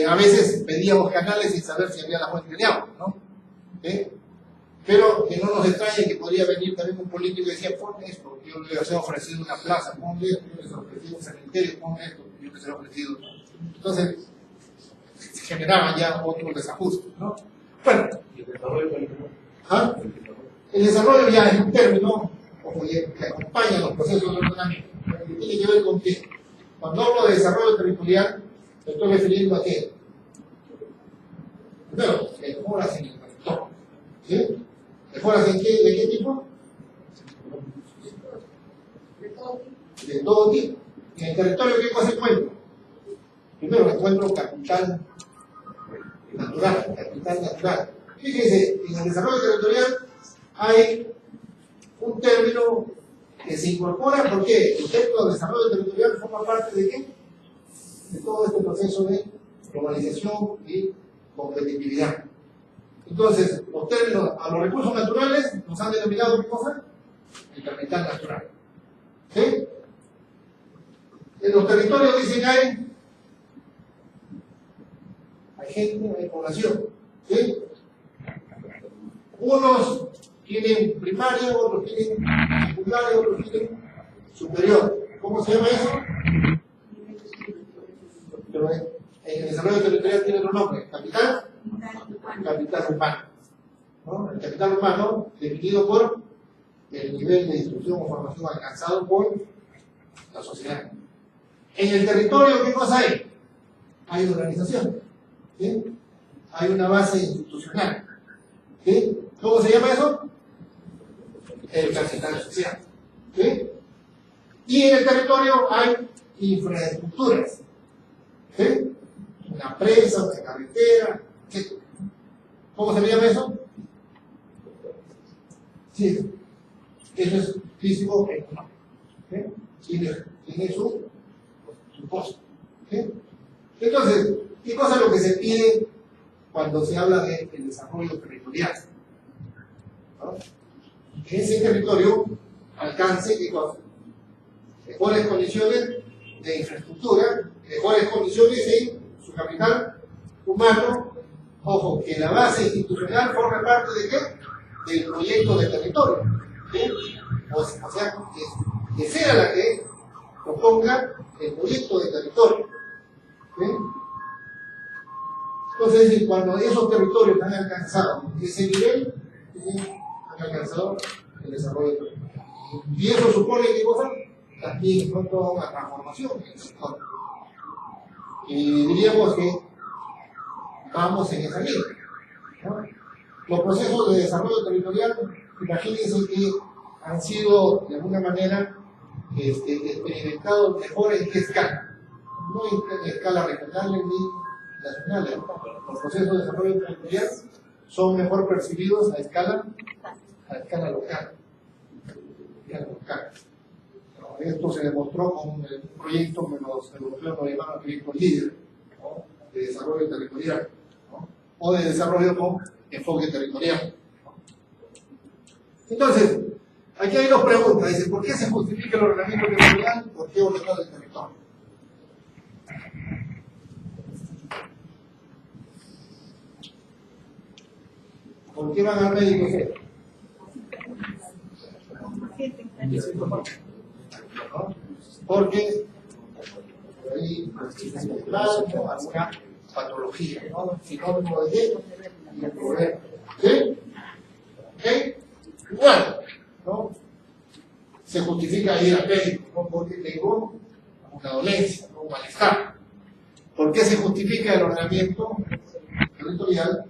A veces pedíamos canales sin saber si había la fuente de agua, ¿no? Pero que no nos extrañe que podría venir también un político y decía, pon esto, yo les he ofrecido una plaza, pon esto, yo les he ofrecido un cementerio, pon esto, yo les he ofrecido. Entonces, se generaban ya otros desajustes, ¿no? Bueno, ¿ah? El desarrollo ya es un término que acompaña los procesos de ordenamiento, que tiene que ver con qué. Cuando hablo de desarrollo territorial, me estoy refiriendo a qué. Primero, mejoras en el territorio. ¿Sí? ¿Mejoras en qué? ¿De qué tipo? De todo tipo. En el territorio, ¿qué cosa encuentro? Primero, encuentro capital natural. Fíjense, en el desarrollo territorial hay un término que se incorpora, porque el término de desarrollo territorial forma parte de qué? De todo este proceso de globalización y competitividad. Entonces, los términos a los recursos naturales nos han denominado ¿qué cosa? El capital natural. ¿Sí? En los territorios dicen hay gente, hay población. ¿Sí? Unos tienen primaria, otros tienen secundaria, otros tienen superior. ¿Cómo se llama eso? Pero en el desarrollo territorial tiene otro nombre. Capital humano. ¿No? El capital humano definido por el nivel de instrucción o formación alcanzado por la sociedad. En el territorio, ¿qué cosa hay? Hay organización. ¿Sí? Hay una base institucional. ¿Sí? ¿Cómo se llama eso? El capital social. ¿Sí? Y en el territorio hay infraestructuras. ¿Sí? Una presa, una carretera. ¿Sí? ¿Cómo se llama eso? Sí. Eso es físico económico. ¿Sí? Tiene su costo. ¿Sí? Entonces, ¿qué cosa es lo que se pide cuando se habla del desarrollo territorial? ¿No? Que ese territorio alcance ¿qué cosa? Mejores condiciones de infraestructura, mejores condiciones en su capital humano. Ojo, que la base institucional forme parte de qué? Del proyecto de territorio. ¿Sí? O sea, que sea la que proponga el proyecto de territorio. ¿Sí? Entonces, cuando esos territorios han alcanzado ese nivel, ¿sí? Han alcanzado el desarrollo territorial. Y eso supone que cosa también pronto una transformación en el sector. Y diríamos que vamos en esa línea. ¿No? Los procesos de desarrollo territorial, imagínense que han sido de alguna manera experimentados mejor en qué escala, no en escala regional ni nacional. Los procesos de desarrollo territorial son mejor percibidos a escala local. Esto se demostró con un proyecto que los europeos lo llamaban proyecto líder, ¿no? De desarrollo territorial, ¿no? O de desarrollo con enfoque territorial, ¿no? Entonces, aquí hay dos preguntas. Dice, ¿por qué se justifica el ordenamiento territorial? ¿Por qué ordenar el territorio? ¿Por qué van al médico? ¿No? Porque hay alguna patología, ¿no? Sinónimo de qué? Y el problema. ¿Sí? ¿Ok? Igual, ¿no? Se justifica ir al médico, ¿no? Porque tengo una dolencia, ¿no? Un malestar. ¿Por qué se justifica el ordenamiento territorial?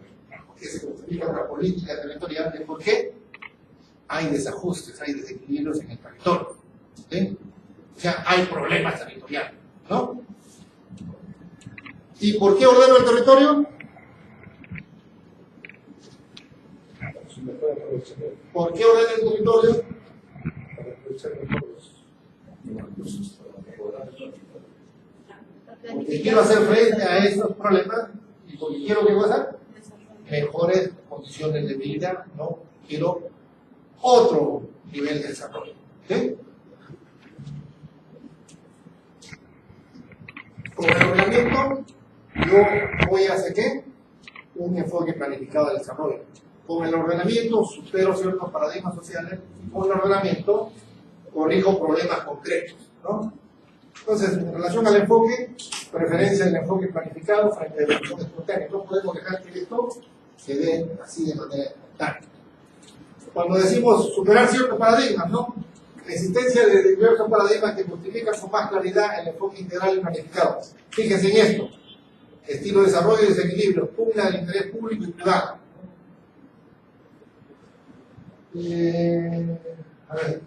¿Por qué se justifica una política territorial? ¿De por qué? Hay desajustes, hay desequilibrios en el territorio. ¿Sí? O sea, hay problemas territoriales, ¿no? ¿Y por qué ordeno el territorio? ¿Por qué ordeno el territorio? Porque quiero hacer frente a estos problemas y porque quiero que pasa mejores condiciones de vida, ¿no? Quiero otro nivel de desarrollo. ¿Sí? Con el ordenamiento yo voy a hacer ¿qué? Un enfoque planificado del desarrollo. Con el ordenamiento supero ciertos paradigmas sociales y con el ordenamiento corrijo problemas concretos, ¿no? Entonces, en relación al enfoque, preferencia del enfoque planificado frente a la ejecución espontánea. No podemos dejar que esto se dé así de manera espontánea. Cuando decimos superar ciertos paradigmas, ¿no? La existencia de diversos paradigmas que justifican con más claridad el enfoque integral y planificado. Fíjense en esto. Estilo de desarrollo y desequilibrio, pugna del interés público y privado. A ver.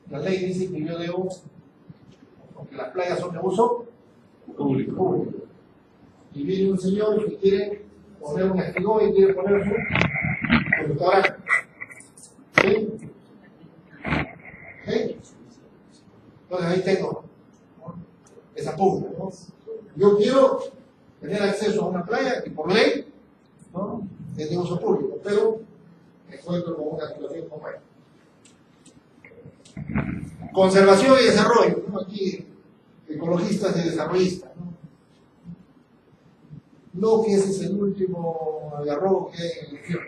La ley dice que yo debo, porque las playas son de uso público. Y viene un señor que quiere poner un estigón y quiere poner su computadora. ¿Sí? ¿Sí? Entonces ahí tengo, ¿no? Esa pugna, ¿no? Yo quiero tener acceso a una playa que por ley, ¿no?, es de uso público, pero me encuentro con una situación como esta. Conservación y desarrollo, ¿no? Aquí ecologistas y desarrollistas, ¿no? No que ese es el último agarrón que hay en el infierno.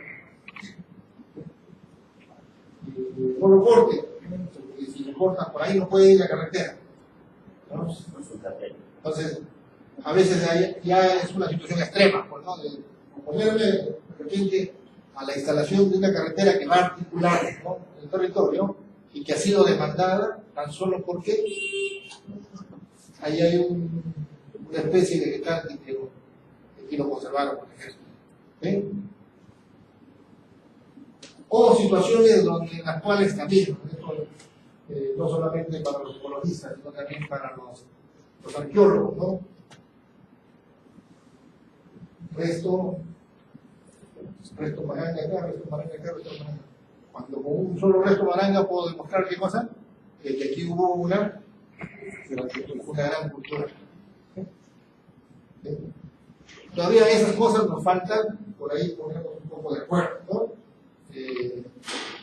No lo corte, porque si lo cortan por ahí no puede ir la carretera, ¿no? Entonces, a veces ya es una situación extrema, pues, ¿no?, de oponerme de repente a la instalación de una carretera que va a articular, ¿no?, el territorio, y que ha sido demandada tan solo porque ahí hay una especie de vegetal que quiero conservar, por ejemplo. ¿Sí? O situaciones en las cuales también, no solamente para los ecologistas, sino también para los arqueólogos, ¿no? Resto maranga acá, resto maranga acá, resto maranga. Cuando con un solo resto maranga puedo demostrar qué cosa, que aquí hubo una gran cultura. ¿Sí? Todavía esas cosas nos faltan, por ahí ponernos un poco de acuerdo, ¿no?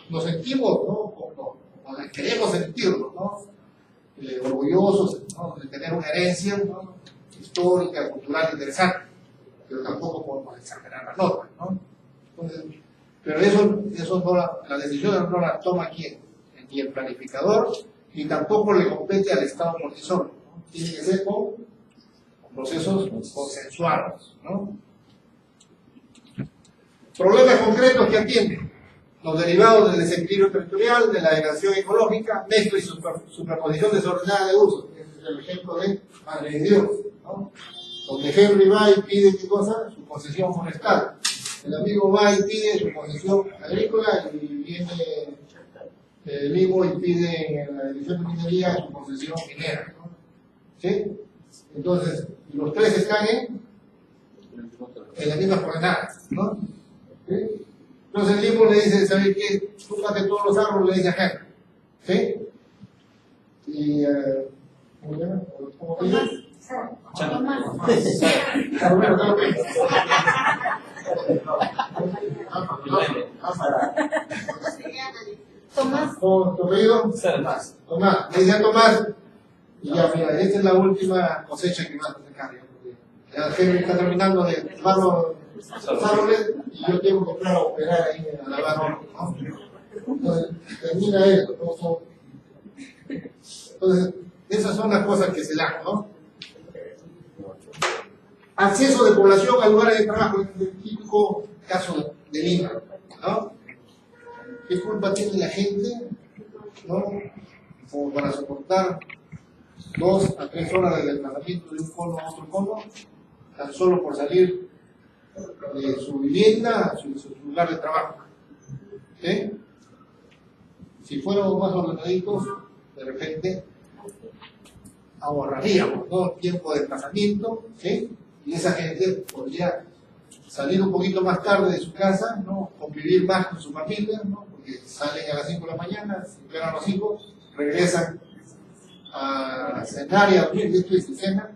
Nos sentimos, ¿no?, como queremos sentirnos, ¿no?, orgullosos, ¿no?, de tener una herencia, ¿no?, histórica, cultural, interesante, pero tampoco podemos exagerar las normas, ¿no? Entonces, pero eso no la decisión no la toma quien, ni el planificador, ni tampoco le compete al Estado por sí solo, ¿no? Tiene que ser con procesos consensuados, ¿no? Problemas concretos que atienden: los derivados del desequilibrio territorial, de la degradación ecológica, mezcla y superposición desordenada de usos. Ese es el ejemplo de Madre de Dios, ¿no?, donde Henry va y pide ¿qué cosa? Su concesión forestal. El amigo va y pide su concesión agrícola, y viene Limo y pide en la Dirección de Minería su concesión minera, ¿no? ¿Sí? Entonces, los tres están en las mismas coordenadas, ¿no? ¿Sí? Entonces Limo le dice, ¿sabes qué? Tú mate todos los árboles, le dice a Henry. ¿Sí? Y, ¿cómo se llama? ¿Cómo se llama? Tomás. ¿Tu apellido? Tomás. Le dice a Tomás, y ya mira, esta es la última cosecha que vas a sacar. Ya Henry está terminando de tomar los árboles y yo tengo que entrar a operar ahí a lavar oro, ¿no? Entonces termina eso, ¿no? Entonces, esas son las cosas que se dan, ¿no? Acceso de población a lugares de trabajo, es el típico caso de Lima, ¿no? ¿Qué culpa tiene la gente, ¿no?, como para soportar 2 a 3 horas de desplazamiento de un cono a otro cono, tan solo por salir de su vivienda a su lugar de trabajo? ¿Sí? Si fuéramos más ordenaditos, de repente ahorraríamos, ¿no?, tiempo de desplazamiento, ¿sí? Y esa gente podría salir un poquito más tarde de su casa, ¿no?, convivir más con su familia, ¿no?, porque salen a las 5 de la mañana, se esperan los hijos, regresan a cenar y a dormir, esto y se cena,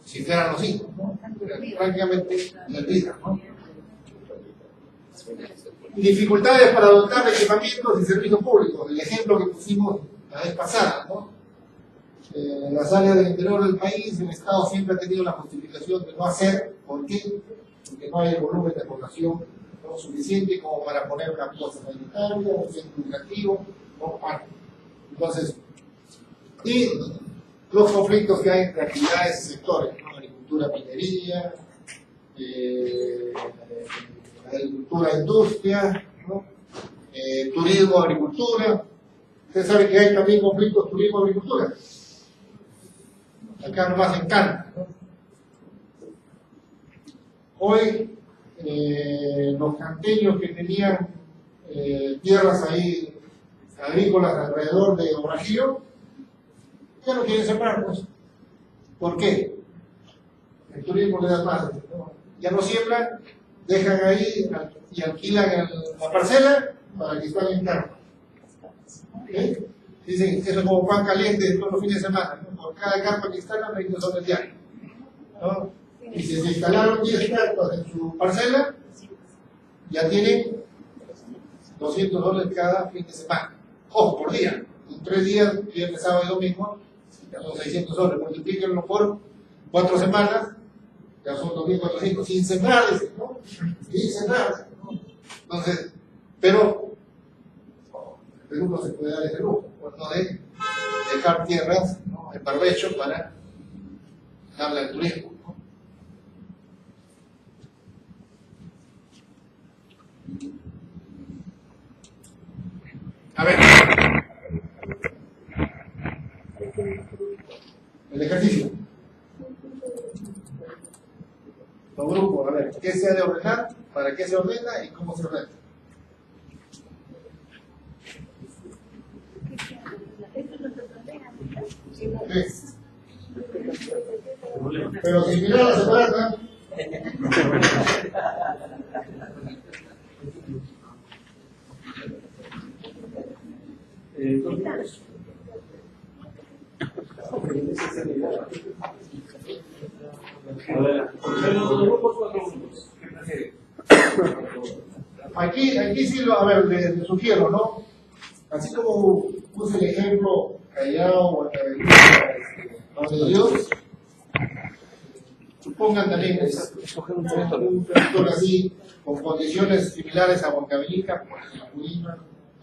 si esperan los hijos, ¿no? Prácticamente el día, ¿no? Dificultades para dotar de equipamientos y servicios públicos, el ejemplo que pusimos la vez pasada, ¿no? En las áreas del interior del país, el Estado siempre ha tenido la justificación de no hacer. ¿Por qué? Porque no hay el volumen de población no suficiente como para poner una plaza sanitaria, un centro educativo, ¿no? Entonces, y los conflictos que hay entre actividades y sectores, ¿no? Agricultura, minería, agricultura, industria, ¿no? Turismo, agricultura. Ustedes saben que hay también conflictos turismo-agricultura. Acá nomás encanta, ¿no? Hoy los canteños que tenían tierras ahí agrícolas alrededor de Obrajío ya no quieren sembrar, pues. ¿Por qué? El turismo le da más, ¿no? Ya no siembran, dejan ahí y alquilan la parcela para que estén en carpa. ¿Okay? Dicen, eso es como pan caliente todos los fines de semana, ¿no? Por cada carpa que instalan, 20 soles diarios. ¿no? Y si se instalaron 10 carpas en su parcela, ya tienen $200 cada fin de semana. Ojo, por día. En 3 días, viernes, sábado y domingo, ya son $600. Multiplíquenlo por 4 semanas, ya son 2.400. Sin sembrar, dicen, ¿no? Sin sembrar. Entonces, pero en Perú no se puede dar ese lujo, pues no de dejar tierras, ¿no?, en barbecho para darle al turismo, ¿no? A ver, el ejercicio. Los grupos, a ver, ¿qué se ha de ordenar? ¿Para qué se ordena y cómo se ordena? Sí. Pero si mirar la separata, aquí sí lo, a ver, le sugiero, ¿no? Así como puse el ejemplo Callao o Nombre de Dios, supongan también un territorio así, con condiciones similares a Huancavelica,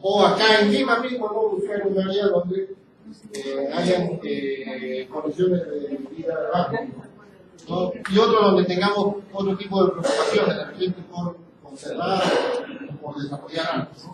o acá en Lima mismo, ¿no? Buscar un área donde hayan condiciones de vida bajas, ¿no? Y otro donde tengamos otro tipo de preocupaciones, de repente por conservar o por desarrollar algo, ¿no?